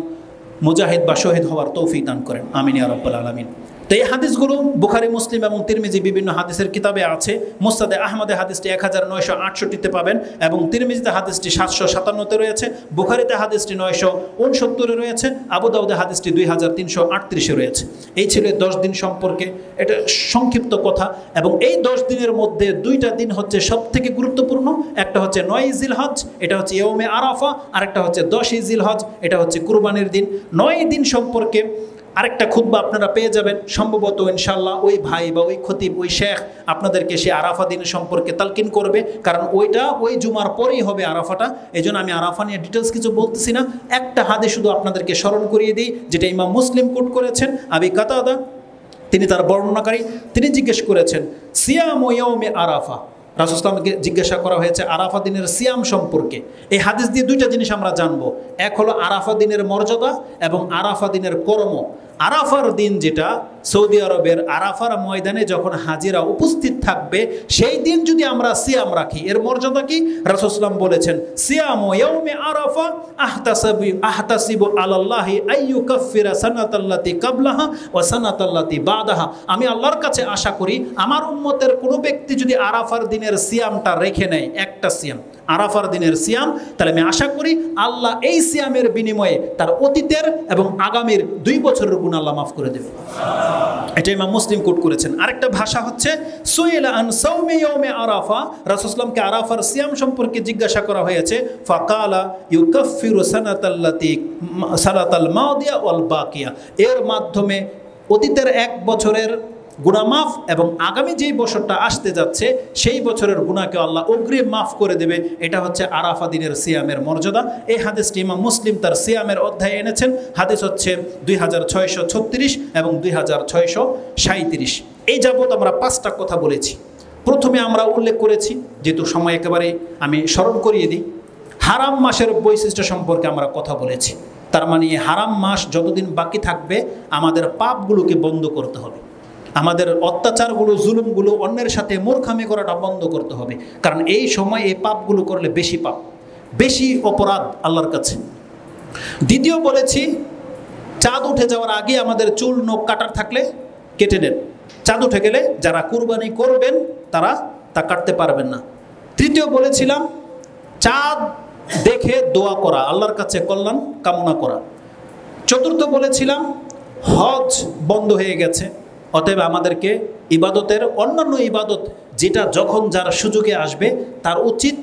মুজাহিদ বা শহীদ হওয়ার তৌফিক দান করেন, আমিন ইয়া রাব্বাল আলামিন। তো এই হাদিসগুলো বুখারী, মুসলিম এবং তিরমিজি বিভিন্ন হাদিসের কিতাবে আছে। মুসনাদে আহমদে হাদিসটি 1968-তে পাবেন এবং তিরমিজিতে হাদিসটি 757-তে রয়েছে, বুখারীতে হাদিসটি 969-এ রয়েছে, আবু দাউদে হাদিসটি 2338-এ রয়েছে। এই ছিল 10 দিন সম্পর্কে, এটা সংক্ষিপ্ত কথা। এবং এই 10 দিনের মধ্যে 2টা দিন হচ্ছে সব থেকে গুরুত্বপূর্ণ। একটা হচ্ছে 9 জিলহজ, এটা হচ্ছে ইয়ৌমে আরাফা, আর একটা হচ্ছে 10 জিলহজ, এটা হচ্ছে কুরবানির দিন। 9 দিন সম্পর্কে আরেকটা খুতবা আপনারা পেয়ে যাবেন সম্ভবত ইনশাল্লাহ। ওই ভাই বা ওই খতিব, ওই শেখ আপনাদেরকে সে আরাফা দিন সম্পর্কে তালকিন করবে, কারণ ওই জুমার পরেই হবে আরাফাটা। এই জন্য আমি আরাফা নিয়ে ডিটেলস কিছু বলতেছি না। একটা হাদিস শুধু আপনাদেরকে স্মরণ করিয়ে দিই, যেটা ইমাম মুসলিম কোট করেছেন। আবি কাতাদা, তিনি তার বর্ণনাকারী, তিনি জিজ্ঞেস করেছেন সিয়াম ইয়াউমে আরাফা। রাসূল সাল্লাল্লাহু আলাইহি ওয়াসাল্লামকে জিজ্ঞাসা করা হয়েছে আরাফা দিনের সিয়াম সম্পর্কে। এই হাদিস দিয়ে 2টা জিনিস আমরা জানবো। এক হলো আরাফা দিনের মর্যাদা এবং আরাফা দিনের কর্ম। আরাফার দিন যেটা সৌদি আরবের আরাফার ময়দানে যখন হাজিরা উপস্থিত থাকবে সেই দিন যদি আমরা সিয়াম রাখি, এর মর্যাদা কি? রাসূল সাল্লাল্লাহু আলাইহি ওয়াসাল্লাম বলেছেন, সিয়ামু ইয়াউমি আরাফা আহতাসিবু আলাল্লাহি আইয়ুকাফিরা সানাতাল্লাতি কাবলাহা ওয়া সানাতাল্লাতি বাদাহা। আমি আল্লাহর কাছে আশা করি আমার উম্মতের কোনো ব্যক্তি যদি আরাফার দিনের সিয়ামটা রেখে নেয়, একটা সিয়াম, আরাফার দিনের সিয়াম, তাহলে আমি আশা করি আল্লাহ এই সিয়ামের বিনিময়ে তার অতীতের এবং আগামীর 2 বছরের গুনাহ আল্লাহ মাফ করে দেবে। এটা ইমাম মুসলিম কোট করেছেন। আরেকটা ভাষা হচ্ছে সুইলা আন সাওমি ইয়াউমি আরাফা, রাসূল সাল্লাল্লাহু আলাইহি ওয়াসাল্লামকে আরাফার সিয়াম সম্পর্কে জিজ্ঞাসা করা হয়েছে, ফাকালা ইউকাফিরু সানাতাল মাদিয়া ওয়াল বাকিয়া, এর মাধ্যমে অতীতের 1 বছরের গুনাহ মাফ এবং আগামী যেই বছরটা আসতে যাচ্ছে সেই বছরের গুনাহকে আল্লাহ অগ্রিম মাফ করে দেবে। এটা হচ্ছে আরাফা দিনের সিয়ামের মর্যাদা। এই হাদিসটি ইমাম মুসলিম তার সিয়ামের অধ্যায়ে এনেছেন। হাদিস হচ্ছে 2636 এবং 2637। এই যাবৎ আমরা 5টা কথা বলেছি। প্রথমে আমরা উল্লেখ করেছি, যেহেতু সময় একেবারে আমি স্মরণ করিয়ে দিই, হারাম মাসের বৈশিষ্ট্য সম্পর্কে আমরা কথা বলেছি। তার মানে হারাম মাস যতদিন বাকি থাকবে আমাদের পাপগুলোকে বন্ধ করতে হবে, আমাদের অত্যাচারগুলো, জুলুমগুলো, অন্যের সাথে মূর্খামি করাটা বন্ধ করতে হবে। কারণ এই সময় এই পাপগুলো করলে বেশি পাপ, বেশি অপরাধ আল্লাহর কাছে। দ্বিতীয় বলেছি, চাঁদ উঠে যাওয়ার আগে আমাদের চুল নখ কাটার থাকলে কেটে নেন। চাঁদ উঠে গেলে যারা কুরবানি করবেন তারা তা কাটতে পারবেন না। তৃতীয় বলেছিলাম, চাঁদ দেখে দোয়া করা, আল্লাহর কাছে কল্যাণ কামনা করা। চতুর্থ বলেছিলাম, হজ বন্ধ হয়ে গেছে, অতএব আমাদেরকে ইবাদতের অন্যান্য ইবাদত যেটা যখন যার সুযোগে আসবে তার উচিত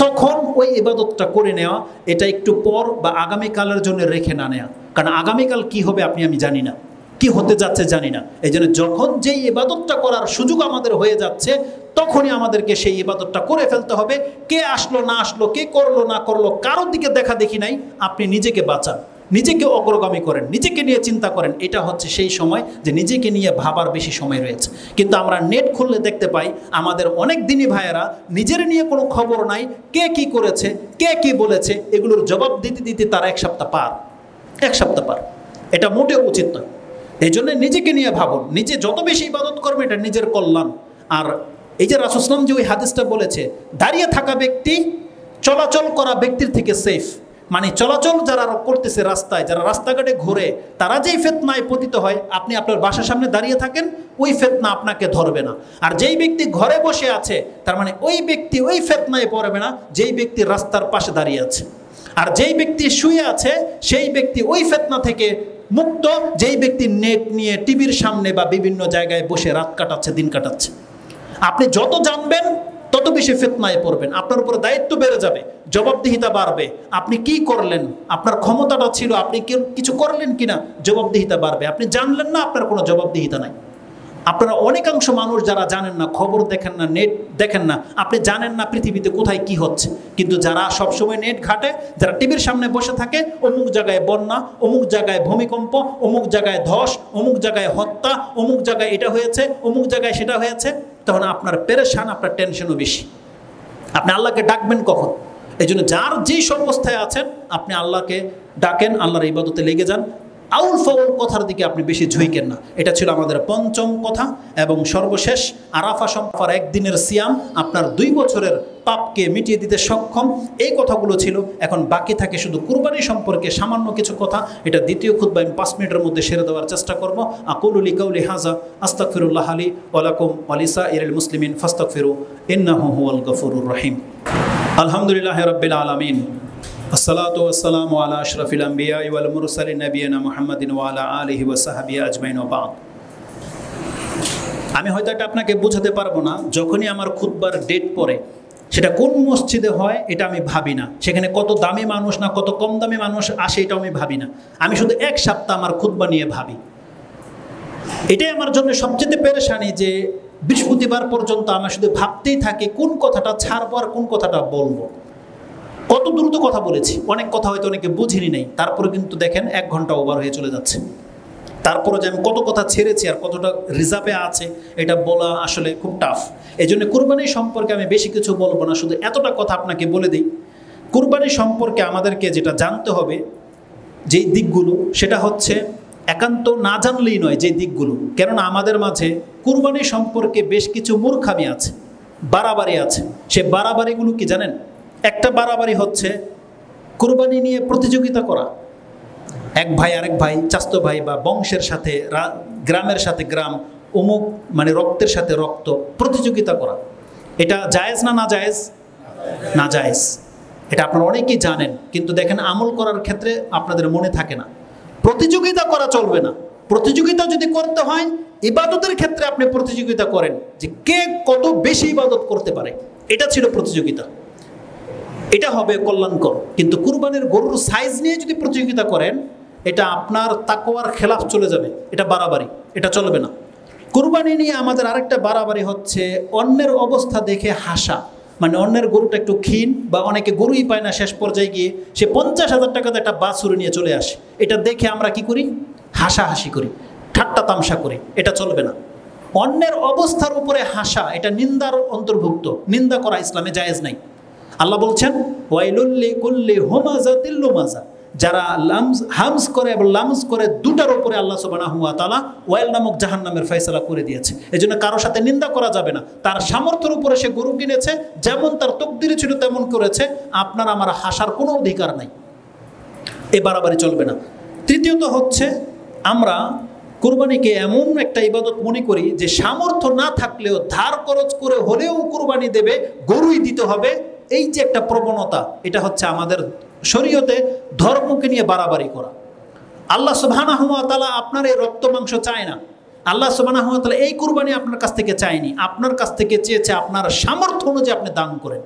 তখন ওই ইবাদতটা করে নেওয়া, এটা একটু পর বা আগামীকালের জন্য রেখে না নেওয়া। কারণ আগামীকাল কি হবে আমি জানি না, কি হতে যাচ্ছে জানি না। এই জন্য যখন যেই ইবাদতটা করার সুযোগ আমাদের হয়ে যাচ্ছে তখনই আমাদেরকে সেই ইবাদতটা করে ফেলতে হবে। কে আসলো না আসলো, কে করলো না করলো, কারোর দিকে দেখা দেখি নাই। আপনি নিজেকে বাঁচান, নিজেকে অগ্রগামী করেন, নিজেকে নিয়ে চিন্তা করেন। এটা হচ্ছে সেই সময় যে নিজেকে নিয়ে ভাবার বেশি সময় রয়েছে। কিন্তু আমরা নেট খুললে দেখতে পাই আমাদের অনেক দিনই ভাইয়েরা নিজের নিয়ে কোনো খবর নাই, কে কি করেছে, কে কি বলেছে, এগুলোর জবাব দিতে দিতে তার 1 সপ্তাহ পার। এটা মোটেও উচিত নয়। এই জন্য নিজেকে নিয়ে ভাবুন, নিজে যত বেশি ইবাদত করবে এটা নিজের কল্যাণ। আর এই যে রাসূল সাল্লাল্লাহু আলাইহি ওয়াসাল্লাম যে ওই হাদিসটা বলেছে, দাঁড়িয়ে থাকা ব্যক্তি চলাচল করা ব্যক্তির থেকে সেফ। মানে চলাচল যারা করতেছে রাস্তায়, যারা রাস্তাঘাটে ঘুরে, তারা যেই ফিতনায় পতিত হয়, আপনি আপনার বাসার সামনে দাঁড়িয়ে থাকেন, ওই ফিতনা আপনাকে ধরবে না। আর যেই ব্যক্তি ঘরে বসে আছে, তার মানে ওই ব্যক্তি ওই ফিতনায় পড়বে না যেই ব্যক্তি রাস্তার পাশে দাঁড়িয়ে আছে। আর যেই ব্যক্তি শুয়ে আছে সেই ব্যক্তি ওই ফিতনা থেকে মুক্ত যেই ব্যক্তি নেট নিয়ে টিভির সামনে বা বিভিন্ন জায়গায় বসে রাত কাটাচ্ছে, দিন কাটাচ্ছে। আপনি যত জানবেন তত বেশি ফিতনায় পড়বেন, আপনার উপর দায়িত্ব বেড়ে যাবে, জবাবদিহিতা বাড়বে। আপনি কি করলেন, আপনার ক্ষমতাটা ছিল, আপনি কিছু করলেন কিনা, জবাবদিহিতা বাড়বে। আপনি জানলেন না, আপনার কোনো জবাবদিহিতা নাই। আপনারা অনেকাংশ মানুষ যারা জানেন না, খবর দেখেন না, নেট দেখেন না, আপনি জানেন না পৃথিবীতে কোথায় কি হচ্ছে। কিন্তু যারা সবসময় নেট ঘাটে, যারা টিভির সামনে বসে থাকে, অমুক জায়গায় বন্যা, অমুক জায়গায় ভূমিকম্প, অমুক জায়গায় ধস, অমুক জায়গায় হত্যা, অমুক জায়গায় এটা হয়েছে, অমুক জায়গায় সেটা হয়েছে, তখন আপনার পেরেশান, আপনার টেনশনও বেশি। আপনি আল্লাহকে ডাকবেন কখন? এই জন্য যার যেই অবস্থায় আছেন আপনি আল্লাহকে ডাকেন, আল্লাহর ইবাদতে লেগে যান। আউল ফাউল কথার দিকে আপনি বেশি ঝুঁকেন না। এটা ছিল আমাদের 5ম কথা। এবং সর্বশেষ, আরাফা সম্পার 1 দিনের সিয়াম আপনার 2 বছরের পাপকে মিটিয়ে দিতে সক্ষম। এই কথাগুলো ছিল। এখন বাকি থাকে শুধু কুরবানি সম্পর্কে সামান্য কিছু কথা। এটা দ্বিতীয় খুতবা আমি 5 মিনিটের মধ্যে সেরে দেওয়ার চেষ্টা করব। আকুলু লিকাউলি হাযা আস্তাগফিরুল্লাহ লি ওয়া লাকুম ওয়া লিসাইরিল মুসলিমিন ফাস্তাগফিরু ইন্নাহু হুয়াল গফুরুর রহিম। আলহামদুলিল্লাহি রাব্বিল আলামিন, আসসালাতু ওয়াসসালামু আলা আশরাফিল আম্বিয়া ওয়াল মুরসালিন নবিয়িনা মুহাম্মাদিন ওয়া আলা আলিহি ওয়া সাহবিহি আজমাইন ওয়া বা'দ। আমি হয়তো এটা আপনাকে বোঝাতে পারবো না। যখনই আমার খুতবার ডেট পড়ে, সেটা কোন মসজিদে হয় এটা আমি ভাবি না, সেখানে কত দামি মানুষ না কত কম দামি মানুষ আসে এটাও আমি ভাবি না। আমি শুধু 1 সপ্তাহ আমার খুতবা নিয়ে ভাবি। এটাই আমার জন্য সবচেয়ে পেরেশানি যে বৃহস্পতিবার পর্যন্ত আমি শুধু ভাবতেই থাকি কোন কথাটা ছাড়বো আর কোন কথাটা বলবো। কত দ্রুত কথা বলেছি, অনেক কথা হয়তো অনেকে বুঝিনি নেই, তারপরে কিন্তু দেখেন 1 ঘন্টা ওভার হয়ে চলে যাচ্ছে। তারপরে যে আমি কত কথা ছেড়েছি আর কতটা রিজার্ভে আছে এটা বলা আসলে খুব টাফ। এই জন্য কুরবানি সম্পর্কে আমি বেশি কিছু বলবো না, শুধু এতটা কথা আপনাকে বলে দিই। কুরবানি সম্পর্কে আমাদেরকে যেটা জানতে হবে, যেই দিকগুলো, সেটা হচ্ছে একান্ত না জানলেই নয় যে দিকগুলো, কেননা আমাদের মাঝে কুরবানি সম্পর্কে বেশ কিছু মূর্খামি আছে, বাড়াবাড়ি আছে। সে বাড়াবাড়িগুলো কি জানেন? একটা বাড়াবাড়ি হচ্ছে কুরবানি নিয়ে প্রতিযোগিতা করা। এক ভাই আরেক ভাই, চাস্তো ভাই বা বংশের সাথে, গ্রামের সাথে গ্রাম, অমুক মানে রক্তের সাথে রক্ত, প্রতিযোগিতা করা। এটা জায়েজ না জায়েজ? না জায়েজ। এটা আপনারা অনেকেই জানেন, কিন্তু দেখেন আমল করার ক্ষেত্রে আপনাদের মনে থাকে না। প্রতিযোগিতা করা চলবে না। প্রতিযোগিতা যদি করতে হয়, ইবাদতের ক্ষেত্রে আপনি প্রতিযোগিতা করেন যে কে কত বেশি ইবাদত করতে পারে, এটা ছিল প্রতিযোগিতা, এটা হবে কল্যাণকর। কিন্তু কুরবানির গরুর সাইজ নিয়ে যদি প্রতিযোগিতা করেন, এটা আপনার তাকওয়ার খেলাফ চলে যাবে, এটা বাড়াবাড়ি, এটা চলবে না। কুরবানি নিয়ে আমাদের আরেকটা বাড়াবাড়ি হচ্ছে অন্যের অবস্থা দেখে হাসা। মানে অন্যের গরুটা একটু ক্ষীণ বা অনেকে গরুই পায় না, শেষ পর্যায়ে গিয়ে সে 50,000 টাকাতে একটা বাছুর নিয়ে চলে আসে। এটা দেখে আমরা কি করি? হাসাহাসি করি, ঠাট্টা তামসা করি, এটা চলবে না। অন্যের অবস্থার উপরে হাসা এটা নিন্দার অন্তর্ভুক্ত, নিন্দা করা ইসলামে জায়েজ নাই। আল্লাহ বলছেন ওয়াইলুল লিকুল্লি হুমাযাতিল লুমাযা, যারা হামস করে এবং লামস করে, দুটার উপরে আল্লাহ সুবহানাহু ওয়া তাআলা ওয়াইল নামক জাহান্নামের ফয়সালা করে দিয়েছে। এজন্য কারোর সাথে নিন্দা করা যাবে না। তার সামর্থ্যের উপরে সে গরু কিনেছে, যেমন তার তকদিরে ছিল তেমন করেছে, আপনার আমার হাসার কোনো অধিকার নাই। এ বাড়াবাড়ি চলবে না। তৃতীয়ত হচ্ছে আমরা কুরবানিকে এমন একটা ইবাদত মনে করি যে সামর্থ্য না থাকলেও ধার খরচ করে হলেও কুরবানি দেবে, গরুই দিতে হবে। এই যে একটা প্রবণতা, এটা হচ্ছে আমাদের শরীয়তে ধর্মকে নিয়ে বাড়াবাড়ি করা। আল্লাহ সুবহানাহু ওয়া তাআলা আপনার এই রক্ত মাংস চায় না। আল্লাহ সুবহানাহু ওয়া তাআলা এই কুরবানি আপনার কাছ থেকে চায়নি, আপনার কাছ থেকে চেয়েছে আপনার সামর্থ্য অনুযায়ী আপনি দান করেন।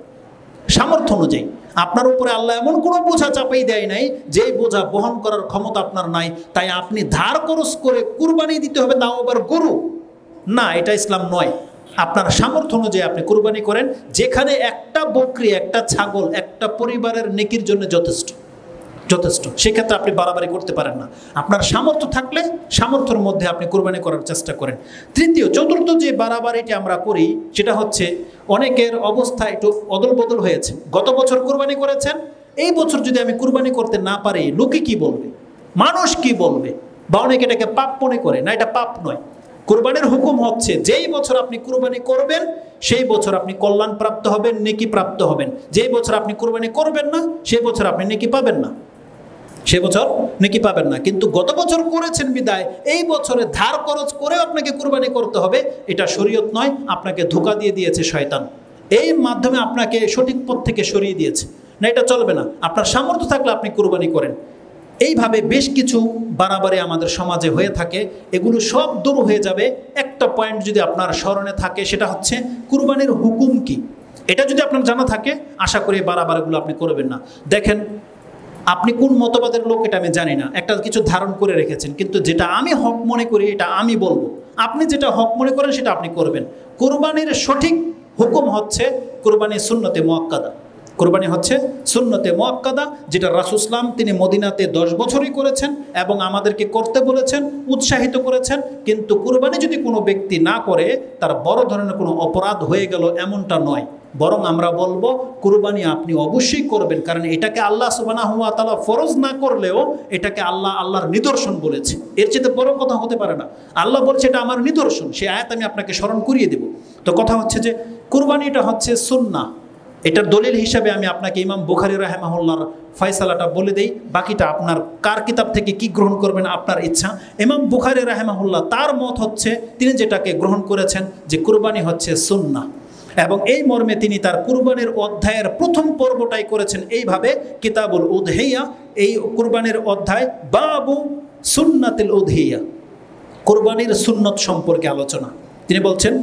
সামর্থ্য অনুযায়ী আপনার উপরে আল্লাহ এমন কোনো বোঝা চাপাই দেয় নাই যে বোঝা বহন করার ক্ষমতা আপনার নাই, তাই আপনি ধার খরচ করে কুরবানি দিতে হবে, তাও আবার গরু না। এটা ইসলাম নয়। আপনার সামর্থ্য অনুযায়ী আপনি কুরবানি করেন, যেখানে একটা বকরি, একটা ছাগল একটা পরিবারের নেকির জন্য যথেষ্ট, যথেষ্ট। সেক্ষেত্রে আপনি বাড়াবাড়ি করতে পারেন না। আপনার সামর্থ্য থাকলে সামর্থ্যের মধ্যে আপনি কুরবানি করার চেষ্টা করেন। চতুর্থ যে বাড়াবাড়িটি আমরা করি সেটা হচ্ছে অনেকের অবস্থা একটু অদল বদল হয়েছে। গত বছর কুরবানি করেছেন, এই বছর যদি আমি কুরবানি করতে না পারি, লোকে কি বলবে, মানুষ কি বলবে, বা অনেকে এটাকে পাপ মনে করে। না, এটা পাপ নয়। কুরবানির হুকুম হচ্ছে যেই বছর আপনি কুরবানি করবেন সেই বছর আপনি কল্যাণ প্রাপ্ত হবেন, নেকি প্রাপ্ত হবেন। যেই বছর আপনি কুরবানি করবেন না সেই বছর আপনি নেকি পাবেন না, সে বছর নেকি পাবেন না। কিন্তু গত বছর করেছেন বিদায় এই বছরে ধার খরচ করে আপনাকে কুরবানি করতে হবে, এটা শরীয়ত নয়। আপনাকে ধোঁকা দিয়ে দিয়েছে শয়তান, এই মাধ্যমে আপনাকে সঠিক পথ থেকে সরিয়ে দিয়েছে। না, এটা চলবে না। আপনার সামর্থ্য থাকলে আপনি কুরবানি করেন। এইভাবে বেশ কিছু বাড়াবাড়ি আমাদের সমাজে হয়ে থাকে, এগুলো সব দূর হয়ে যাবে একটা পয়েন্ট যদি আপনার স্মরণে থাকে, সেটা হচ্ছে কুরবানির হুকুম কি। এটা যদি আপনার জানা থাকে, আশা করি বাড়াবাড়িগুলো আপনি করবেন না। দেখেন, আপনি কোন মতবাদের লোক এটা আমি জানি না, একটা কিছু ধারণ করে রেখেছেন, কিন্তু যেটা আমি হক মনে করি এটা আমি বলবো। আপনি যেটা হক মনে করেন সেটা আপনি করবেন। কুরবানির সঠিক হুকুম হচ্ছে কুরবানি সুন্নতে মুআক্কাদা। কুরবানি হচ্ছে সুন্নতে মুআক্কাদা, যেটা রাসূল সাল্লাল্লাহু আলাইহি ওয়াসাল্লাম তিনি মদিনাতে 10 বছরই করেছেন এবং আমাদেরকে করতে বলেছেন, উৎসাহিত করেছেন। কিন্তু কুরবানি যদি কোনো ব্যক্তি না করে তার বড় ধরনের কোনো অপরাধ হয়ে গেল এমনটা নয়, বরং আমরা বলবো কুরবানি আপনি অবশ্যই করবেন, কারণ এটাকে আল্লাহ সুবহানাহু ওয়া তাআলা ফরজ না করলেও এটাকে আল্লাহর নিদর্শন বলেছে। এর চেয়ে বড় কথা হতে পারে না। আল্লাহ বলছে এটা আমার নিদর্শন, সেই আয়াত আমি আপনাকে স্মরণ করিয়ে দেব। তো কথা হচ্ছে যে কুরবানিটা হচ্ছে সুন্নাহ। এটার দলিল হিসাবে আমি আপনাকে ইমাম বুখারী রাহিমাহুল্লাহর ফয়সালাটা বলে দেই, বাকিটা আপনার কার কিতাব থেকে কি গ্রহণ করবেন আপনার ইচ্ছা। ইমাম বুখারী রাহিমাহুল্লাহ তার মত হচ্ছে, তিনি যেটাকে গ্রহণ করেছেন যে কুরবানি হচ্ছে সুন্নাহ, এবং এই মর্মে তিনি তার কুরবানির অধ্যায়ের প্রথম পর্বটাই করেছেন এইভাবে, কিতাবুল উদহিয়া। এই কুরবানির অধ্যায় বাবু সুন্নাতুল উদহিয়া, কুরবানির সুন্নত সম্পর্কে আলোচনা। তিনি বলছেন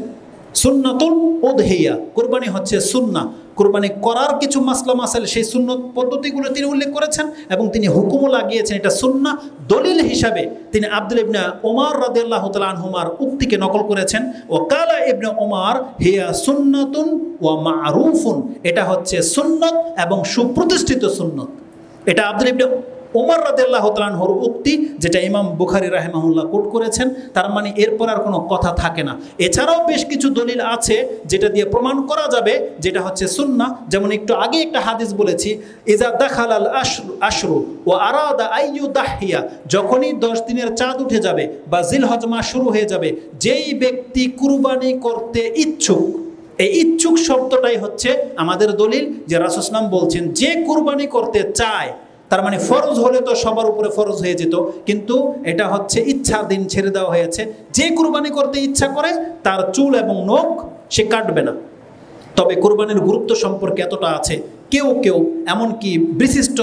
সুন্নাতুল উদহিয়া, কুরবানি হচ্ছে সুন্নাহ। কুরবানি করার কিছু মাসলা মাসাইল, সেই সুন্নত পদ্ধতিগুলো তিনি উল্লেখ করেছেন এবং তিনি হুকুমও লাগিয়েছেন এটা সুন্নাহ। দলিল হিসাবে তিনি আব্দুল্লাহ ইবনে ওমর রাদিয়াল্লাহু তাআলা আনহুমার উক্তিকে নকল করেছেন, ওয়াকালা ইবনে ওমর হিয়া সুন্নাতুন ওয়া মা'রুফুন, এটা হচ্ছে সুন্নত এবং সুপ্রতিষ্ঠিত সুন্নত। এটা আব্দুল্লাহ ইবনে ওমর রাদিয়াল্লাহু তাআলা আনহুর উক্তি, যেটা ইমাম বুখারী রাহিমাহুল্লাহ কোট করেছেন। তার মানে এরপর আর কোনো কথা থাকে না। এছাড়াও বেশ কিছু দলিল আছে যেটা দিয়ে প্রমাণ করা যাবে, যেটা হচ্ছে সুন্নাহ। যেমন একটু আগে একটা হাদিস বলেছি, ইজা দাখালাল আশরু ওয়া আরাদা আইয়ুদাহিয়া, যখনই 10 দিনের চাঁদ উঠে যাবে বা জিলহজ মাস শুরু হয়ে যাবে, যেই ব্যক্তি কুরবানি করতে ইচ্ছুক, এই ইচ্ছুক শব্দটাই হচ্ছে আমাদের দলিল যে রাসূল সাল্লাল্লাহু আলাইহি ওয়াসাল্লাম বলছেন যে কুরবানি করতে চায়, তার মানে ফরজ হলে তো সবার উপরে ফরজ হয়ে যেত, কিন্তু এটা হচ্ছে ইচ্ছার দিন ছেড়ে দেওয়া হয়েছে। যে কুরবানি করতে ইচ্ছা করে তার চুল এবং নখ সে কাটবে না। তবে কুরবানির গুরুত্ব সম্পর্কে এতটা আছে, কেউ কেউ এমনকি বিশিষ্ট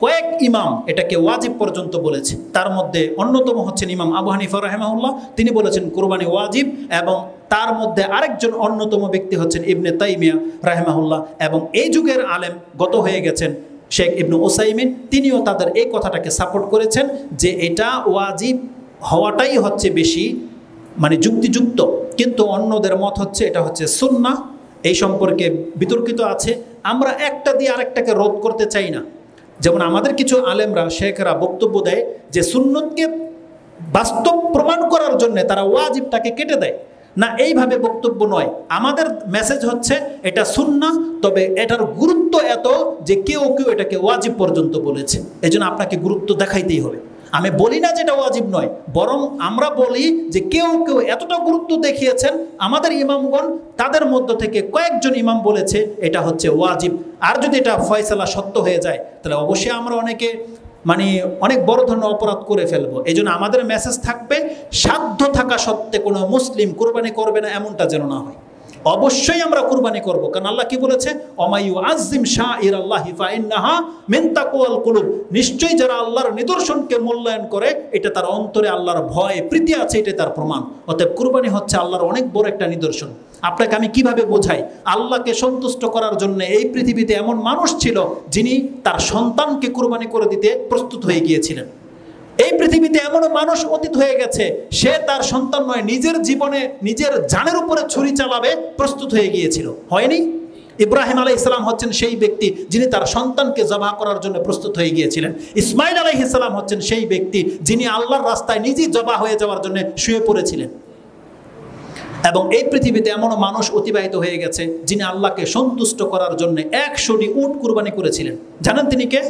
কয়েক ইমাম এটাকে ওয়াজিব পর্যন্ত বলেছে। তার মধ্যে অন্যতম হচ্ছেন ইমাম আবু হানিফা রাহিমাহুল্লাহ, তিনি বলেছেন কুরবানি ওয়াজিব। এবং তার মধ্যে আরেকজন অন্যতম ব্যক্তি হচ্ছেন ইবনে তাইমিয়া রাহিমাহুল্লাহ, এবং এই যুগের আলেম গত হয়ে গেছেন শেখ ইবনে উসাইমিন, তিনিও তাদের এই কথাটাকে সাপোর্ট করেছেন যে এটা ওয়াজিব হওয়াটাই হচ্ছে বেশি মানে যুক্তিযুক্ত। কিন্তু অন্যদের মত হচ্ছে এটা হচ্ছে সুন্নাহ। এই সম্পর্কে বিতর্কিত আছে। আমরা একটা দিয়ে আরেকটাকে রোধ করতে চাই না। যেমন আমাদের কিছু আলেমরা শেখরা বক্তব্য দেয় যে সুন্নতকে বাস্তব প্রমাণ করার জন্য তারা ওয়াজিবটাকে কেটে দেয়। না, এইভাবে বক্তব্য নয়। আমাদের মেসেজ হচ্ছে এটা সুন্নাহ, তবে এটার গুরুত্ব এত যে কেউ কেউ এটাকে ওয়াজিব পর্যন্ত বলেছে, এজন্য আপনাকে গুরুত্ব দেখাইতেই হবে। আমি বলি না যে এটা ওয়াজিব নয়, বরং আমরা বলি যে কেউ কেউ এতটা গুরুত্ব দেখিয়েছেন আমাদের ইমামগণ, তাদের মধ্য থেকে কয়েকজন ইমাম বলেছে এটা হচ্ছে ওয়াজিব। আর যদি এটা ফয়সালা সত্য হয়ে যায় তাহলে অবশ্যই আমরা অনেক বড় ধরনের অপরাধ করে ফেলবো। এই জন্য আমাদের মেসেজ থাকবে সাধ্য থাকা সত্ত্বে কোনো মুসলিম কুরবানি করবে না এমনটা যেন না হয়। অবশ্যই আমরা কুরবানি করব, কারণ আল্লাহ কি বলেছে, অমাইয়ু আযিম শাইরাল্লাহি ফাইন্নাহা মিন তাকওয়াল কুলুব, নিশ্চয়ই যারা আল্লাহর নিদর্শনকে মূল্যায়ন করে এটা তার অন্তরে আল্লাহর ভয় প্রীতি আছে, এটা তার প্রমাণ। অতএব কুরবানি হচ্ছে আল্লাহর অনেক বড় একটা নিদর্শন। আপনাকে আমি কিভাবে বোঝাই, আল্লাহকে সন্তুষ্ট করার জন্য এই পৃথিবীতে এমন মানুষ ছিল যিনি তার সন্তানকে কুরবানি করে দিতে প্রস্তুত হয়ে গিয়েছিলেন। এই পৃথিবীতে এমন মানুষ অতীত হয়ে গেছে, সে তার সন্তান নয় নিজের জীবনে নিজের জানের উপরে ছুরি চালাবে প্রস্তুত হয়ে গিয়েছিল, হয়নি? ইব্রাহিম আলাইহিস সালাম হচ্ছেন সেই ব্যক্তি যিনি তার সন্তানকে জবাহ করার জন্য প্রস্তুত হয়ে গিয়েছিলেন। ইসমাইল আলাইহিস সালাম হচ্ছেন সেই ব্যক্তি যিনি আল্লাহর রাস্তায় নিজেই জবাহ হয়ে যাওয়ার জন্য শুয়ে পড়েছিলেন। এবং এই পৃথিবীতে এমন মানুষ অতিবাহিত হয়ে গেছে যিনি আল্লাহকে সন্তুষ্ট করার জন্য 100টি উট কুরবানি করেছিলেন। জানেন তিনি কে?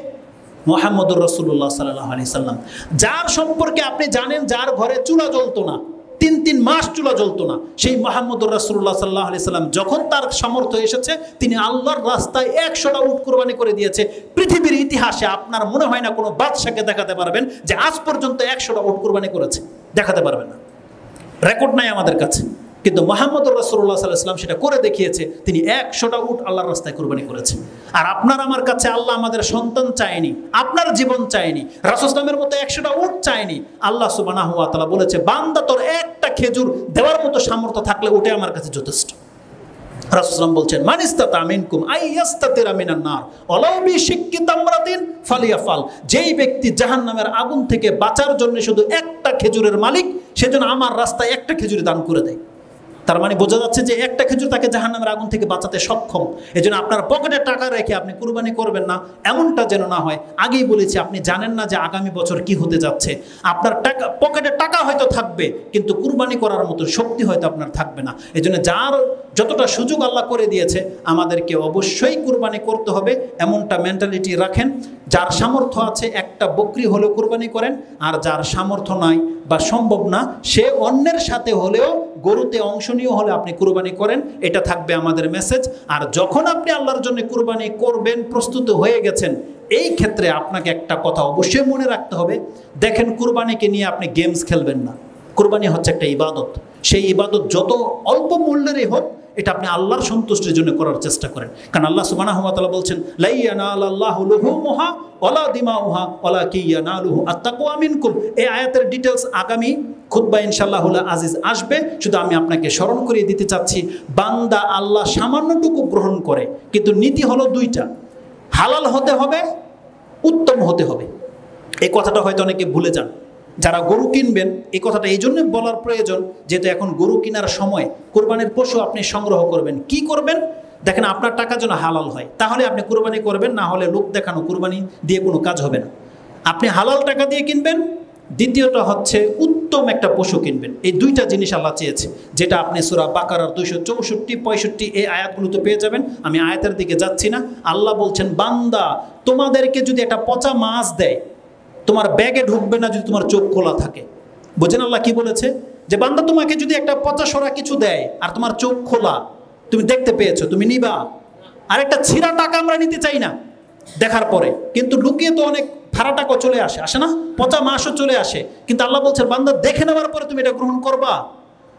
মুহাম্মদুর রাসূলুল্লাহ সাল্লাল্লাহু আলাইহি সাল্লাম, যার সম্পর্কে আপনি জানেন যার ঘরে চুলা জ্বলতো না, 3 মাস চুলা জ্বলতো না, সেই মুহাম্মদুর রাসূলুল্লাহ সাল্লাল্লাহু আলাইহি সাল্লাম যখন তার সামর্থ্য এসেছে তিনি আল্লাহর রাস্তায় 100টা উট কুরবানি করে দিয়েছে। পৃথিবীর ইতিহাসে আপনার মনে হয় না কোনো বাদশাকে দেখাতে পারবেন যে আজ পর্যন্ত 100টা উট কুরবানি করেছে, দেখাতে পারবেন না, রেকর্ড নাই আমাদের কাছে। কিন্তু মুহাম্মদুর রাসূলুল্লাহ সাল্লাল্লাহু আলাইহি ওয়াসাল্লাম সেটা করে দেখিয়েছে, তিনি 100টা উট আল্লাহর রাস্তায় কুরবানি করেছেন। আর আপনার আমার কাছে আল্লাহ আমাদের সন্তান চায়নি, আপনার জীবন চায়নি, রাসূল সাল্লামের মতো 100টা উট চায়নি। আল্লাহ সুবহানাহু ওয়া তাআলা বলেছে, বান্দা তোর একটা খেজুর দেওয়ার মতো সামর্থ্য থাকলে ওটা আমার কাছে যথেষ্ট। রাসূল সাল্লাম বলছেন, মান ইসতাতা মিনকুম আইয়াস্তাতিরা মিনান নার ওয়ালাউ বিশিক্কি তামরাতিন ফালিয়াফাল, যেই ব্যক্তি জাহান্নামের আগুন থেকে বাঁচার জন্য শুধু একটা খেজুরের মালিক, সেজন্য আমার রাস্তায় একটা খেজুর দান করে দেয়। তার মানে বোঝা যাচ্ছে যে একটা খেজুর তাকে জাহান্নামের আগুন থেকে বাঁচাতে সক্ষম। এজন্য আপনার পকেটে টাকা রেখে আপনি কুরবানি করবেন না, এমনটা যেন না হয়। আগেই বলেছি, আপনি জানেন না যে আগামী বছর কি হতে যাচ্ছে। আপনার টাকা পকেটে টাকা হয়তো থাকবে, কিন্তু কুরবানি করার মতো শক্তি হয়তো আপনার থাকবে না। এজন্য যার যতটা সুযোগ আল্লাহ করে দিয়েছে আমাদেরকে অবশ্যই কুরবানি করতে হবে, এমনটা মেন্টালিটি রাখেন। যার সামর্থ্য আছে একটা বকরি হলেও কুরবানি করেন, আর যার সামর্থ্য নাই বা সম্ভব না সে অন্যের সাথে হলেও গরুতে অংশনীয় হলে আপনি কুরবানি করেন, এটা থাকবে আমাদের মেসেজ। আর যখন আপনি আল্লাহর জন্য কুরবানি করবেন প্রস্তুত হয়ে গেছেন, এই ক্ষেত্রে আপনাকে একটা কথা অবশ্যই মনে রাখতে হবে, দেখেন কুরবানিকে নিয়ে আপনি গেমস খেলবেন না। কুরবানি হচ্ছে একটা ইবাদত, সেই ইবাদত যত অল্প মূল্যেরই হোক এটা আপনি আল্লাহর সন্তুষ্টির জন্য করার চেষ্টা করেন। কারণ আল্লাহ সুবহানাহু ওয়া তাআলা বলছেন, লা ইয়ানালাল্লাহু লুহুমুহা ওয়ালা দিমাউহা ওয়ালাকিন ইয়ানালুহু আত-তাকওয়া মিনকুম। এই আয়াতের ডিটেইলস আগামী খুতবা ইনশাআল্লাহুল আজিজ আসবে। শুধু আমি আপনাকে স্মরণ করিয়ে দিতে চাচ্ছি, বান্দা আল্লাহ সামান্যটুকু গ্রহণ করে, কিন্তু নীতি হলো দুইটা, হালাল হতে হবে, উত্তম হতে হবে। এই কথাটা হয়তো অনেকে ভুলে যান। যারা গরু কিনবেন, এই কথাটা এই জন্য বলার প্রয়োজন যেহেতু এখন গরু কেনার সময় কোরবানির পশু আপনি সংগ্রহ করবেন। কি করবেন? দেখেন আপনার টাকা যেন হালাল হয়, তাহলে আপনি কুরবানি করবেন, না হলে লোক দেখানো কুরবানি দিয়ে কোনো কাজ হবে না। আপনি হালাল টাকা দিয়ে কিনবেন, দ্বিতীয়টা হচ্ছে উত্তম একটা পশু কিনবেন। এই দুইটা জিনিস আল্লাহ চেয়েছে, যেটা আপনি সূরা বাকারার 264-65 এই আয়াতগুলোতে পেয়ে যাবেন। আমি আয়াতের দিকে যাচ্ছি না। আল্লাহ বলছেন, বান্দা তোমাদেরকে যদি একটা পচা মাছ দেয়, তোমার ব্যাগে ঢুকবে না যদি তোমার চোখ খোলা থাকে। বোঝেন আল্লাহ কি বলেছে? যে বান্দা তোমাকে যদি একটা পচা সরা কিছু দেয় আর তোমার চোখ খোলা, তুমি দেখতে পেয়েছো, তুমি নিবা? আর একটা ছিঁড়া টাকা আমরা নিতে চাই না দেখার পরে, কিন্তু লুকিয়ে তো অনেক ভাড়া টাকা চলে আসে, আসে না? পচা মাছও চলে আসে। কিন্তু আল্লাহ বলছেন, বান্দা দেখে নেওয়ার পরে তুমি এটা গ্রহণ করবা।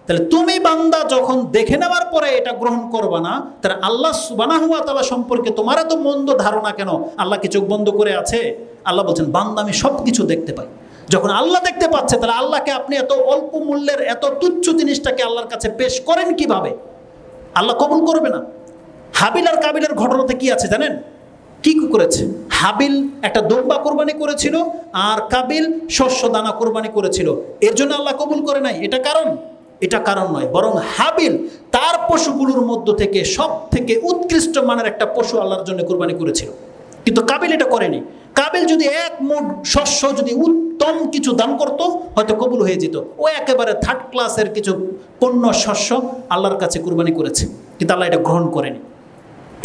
তাহলে তুমি বান্দা যখন দেখে নেওয়ার পরে এটা গ্রহণ করবা না, তাহলে আল্লাহ সুবহানাহু ওয়া তাআলা সম্পর্কে তোমার এত মন্দ ধারণা কেন? আল্লাহ কি চোখ বন্ধ করে আছে? আল্লাহ বলছেন, বান্দা আমি সব কিছু দেখতে পাই। যখন আল্লাহ দেখতে পাচ্ছে, তাহলে আল্লাহকে আপনি এত অল্প মূল্যের এত তুচ্ছ জিনিসটাকে আল্লাহর কাছে পেশ করেন কিভাবে? আল্লাহ কবুল করবে না। হাবিল আর কাবিলের ঘটনাতে কি আছে জানেন? কি করেছে? হাবিল একটা দুম্বা কোরবানি করেছিল আর কাবিল শস্য দানা কোরবানি করেছিল। এর জন্য আল্লাহ কবুল করে নাই, এটা কারণ? এটা কারণ নয়, বরং হাবিল তার পশুগুলোর মধ্য থেকে সব থেকে উৎকৃষ্ট মানের একটা পশু আল্লাহর জন্য কোরবানি করেছিল, কিন্তু কাবিল এটা করেনি। কাবিল যদি এক মুঠ শস্য যদি উত্তম কিছু দান করতো, হয়তো কবুল হয়ে যেত। ও একেবারে থার্ড ক্লাসের কিছু পণ্য শস্য আল্লাহর কাছে কোরবানি করেছে, কিন্তু আল্লাহ এটা গ্রহণ করেনি।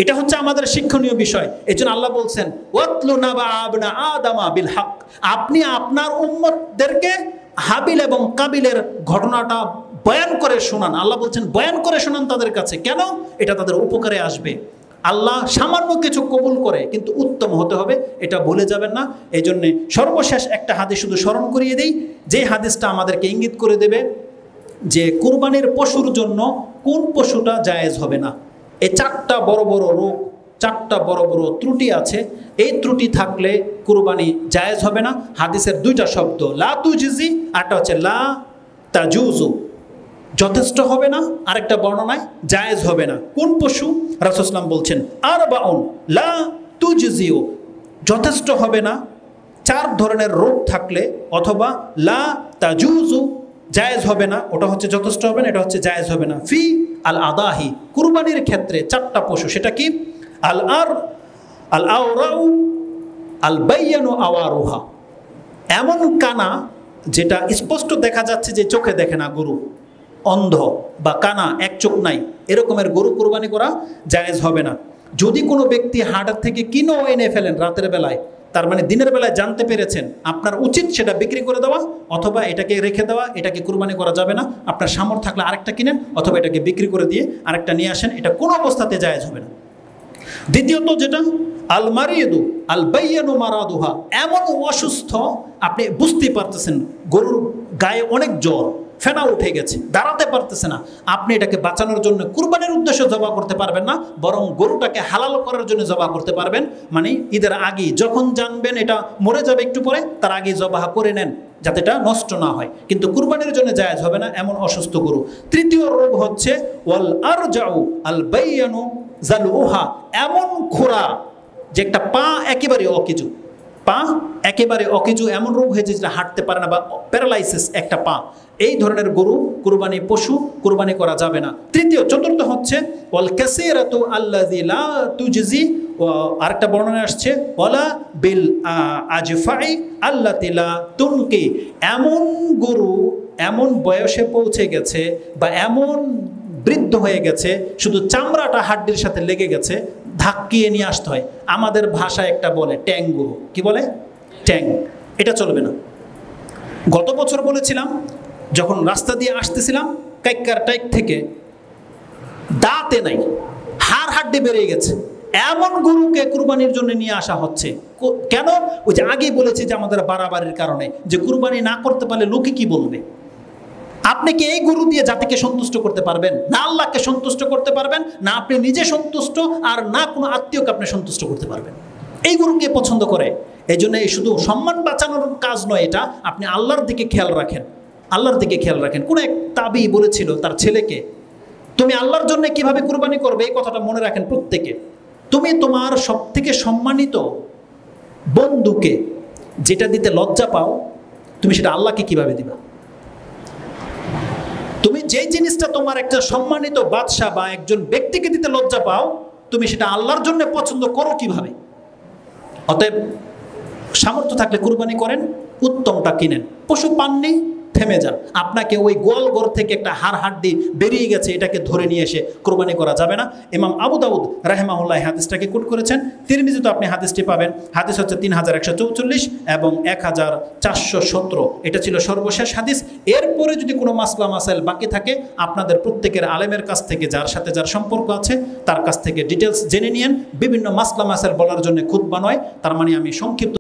এটা হচ্ছে আমাদের শিক্ষণীয় বিষয়। এই জন্য আল্লাহ বলছেন, ওয়াতলু নাবা আবনা আদামা বিল হক। আপনি আপনার উম্মতদেরকে হাবিল এবং কাবিলের ঘটনাটা বয়ান করে শোনান। আল্লাহ বলছেন, বয়ান করে শোনান তাদের কাছে। কেন? এটা তাদের উপকারে আসবে। আল্লাহ সামান্য কিছু কবুল করে, কিন্তু উত্তম হতে হবে, এটা ভুলে যাবেন না। এই জন্যে সর্বশেষ একটা হাদিস শুধু স্মরণ করিয়ে দেই, যে হাদিসটা আমাদেরকে ইঙ্গিত করে দেবে যে কুরবানির পশুর জন্য কোন পশুটা জায়েজ হবে না। এই চারটা বড় বড় রোগ, চারটা বড় বড় ত্রুটি আছে। এই ত্রুটি থাকলে কুরবানি জায়েজ হবে না। হাদিসের দুইটা শব্দ, লা তুজিজি, আরটা হচ্ছে লা তাজুজু, যথেষ্ট হবে না, আরেকটা বর্ণনায় জায়েজ হবে না। কোন পশু? রাসূল সাল্লাল্লাহু আলাইহি ওয়াসাল্লাম বলছেন, আরবাউন লা তুজিজিউ, যথেষ্ট হবে না। চার ধরনের রোগ থাকলে, অথবা লা তাজুজু, জায়েজ হবে না, ওটা হচ্ছে যথেষ্ট হবে না, এটা হচ্ছে জায়েজ হবে না। ফি আল আদাহি, কুরবানির ক্ষেত্রে চারটা পশু, সেটা কি? আল আওরাউ আল বাইয়ানু আওয়ারুহা, এমন কানা যেটা স্পষ্ট দেখা যাচ্ছে যে চোখে দেখে না, গরু অন্ধ বা কানা, এক চোখ নাই, এরকমের গরু কুরবানি করা জায়েজ হবে না। যদি কোনো ব্যক্তি হাটের থেকে কিনেও এনে ফেলেন রাতের বেলায়, তার মানে দিনের বেলায় জানতে পেরেছেন, আপনার উচিত সেটা বিক্রি করে দেওয়া অথবা এটাকে রেখে দেওয়া। এটাকে কুরবানি করা যাবে না। আপনার সামর্থ্য থাকলে আরেকটা কিনেন অথবা এটাকে বিক্রি করে দিয়ে আরেকটা নিয়ে আসেন, এটা কোনো অবস্থাতে জায়েজ হবে না। দ্বিতীয়ত যেটা, আল মারিদু আল বাইয়ানু মারাদুহা, এমন অসুস্থ আপনি বুঝতেই পারতেছেন গরুর গায়ে অনেক জ্বর, ফেনা উঠে গেছে, দাঁড়াতে পারতেছে না, আপনি এটাকে বাঁচানোর জন্য কুরবানির উদ্দেশ্যে জবাই করতে পারবেন না, বরং গরুটাকে হালাল করার জন্য জবাই করতে পারবেন। মানে ঈদের আগেই, যখন জানবেন এটা মরে যাবে একটু পরে, তার আগে জবাই করে নেন যাতে এটা নষ্ট না হয়, কিন্তু কুরবানির জন্য জায়েজ হবে না এমন অসুস্থ গরু। তৃতীয় রোগ হচ্ছে ওয়াল আরজাউ আল বাইয়ানু জালুহা, এমন খোরা যে একটা পা একেবারে অকেজু, পা একেবারে অকেজু, এমন রোগ হয়েছে যেটা হাঁটতে পারে না বা প্যারালাইসিস একটা পা, এই ধরনের গরু কুরবানি পশু কুরবানি করা যাবে না। চতুর্থ হচ্ছে ওয়াল কাসীরাতু আল্লাযী লা তুজজি, আরেকটা বর্ণনা আসছে ওয়ালা বিল আজফাই আল্লাতী লা তুনকি, এমন গরু এমন বয়সে পৌঁছে গেছে বা এমন বৃদ্ধ হয়ে গেছে, শুধু চামড়াটা হাড্ডির সাথে লেগে গেছে, ধাক্কিয়ে নিয়ে আসতে হয়। আমাদের ভাষায় একটা বলে ট্যাং গরু, কি বলে? ট্যাং। এটা চলবে না। গত বছর বলেছিলাম, যখন রাস্তা দিয়ে আসতেছিলাম কাইক্কার টাইক থেকে, দাঁতে নাই, হাড় হাড্ডি বেরিয়ে গেছে, এমন গরুকে কুরবানির জন্য নিয়ে আসা হচ্ছে। কেন? ওই যে আগেই বলেছি যে আমাদের বাড়াবাড়ির কারণে, যে কুরবানি না করতে পারলে লোকে কি বলবে। আপনি কি এই গরু দিয়ে জাতিকে সন্তুষ্ট করতে পারবেন? না আল্লাহকে সন্তুষ্ট করতে পারবেন, না আপনি নিজে সন্তুষ্ট, আর না কোনো আত্মীয়কে আপনি সন্তুষ্ট করতে পারবেন। এই গরুকে পছন্দ করে। এই জন্য এই শুধু সম্মান বাঁচানোর কাজ নয়, এটা আপনি আল্লাহর দিকে খেয়াল রাখেন, আল্লাহর দিকে খেয়াল রাখেন। কোন এক তাবি বলেছিল তার ছেলেকে, তুমি আল্লাহর জন্য কিভাবে কুরবানি করবে, এই কথাটা মনে রাখেন প্রত্যেকে। তুমি তোমার সব থেকে সম্মানিত বন্ধুকে যেটা দিতে লজ্জা পাও, তুমি সেটা আল্লাহকে কিভাবে দিবা? তুমি যে জিনিসটা তোমার একটা সম্মানিত বাদশা বা একজন ব্যক্তিকে দিতে লজ্জা পাও, তুমি সেটা আল্লাহর জন্য পছন্দ করো কিভাবে? অতএব সামর্থ্য থাকলে কুরবানি করেন, উত্তমটা কিনেন। পশু পাননি, থেমে যান। আপনাকে ওই গোয়াল ঘর থেকে একটা হাড্ডি বেরিয়ে গেছে, এটাকে ধরে নিয়ে এসে কোরবানি করা যাবে না। ইমাম আবু দাউদ রাহিমাহুল্লাহ হাদিসটাকে কোট করেছেন। তিরমিজিতে আপনি হাদিসটি পাবেন। হাদিস হচ্ছে 3144 এবং 1417। এটা ছিল সর্বশেষ হাদিস। এরপরে যদি কোনো মাসলা মাসাইল বাকি থাকে, আপনাদের প্রত্যেকের আলেমের কাছ থেকে, যার সাথে যার সম্পর্ক আছে তার কাছ থেকে ডিটেলস জেনে নিয়েন। বিভিন্ন মাসলা মাসাইল বলার জন্য খুতবা নয়, তার মানে আমি সংক্ষিপ্ত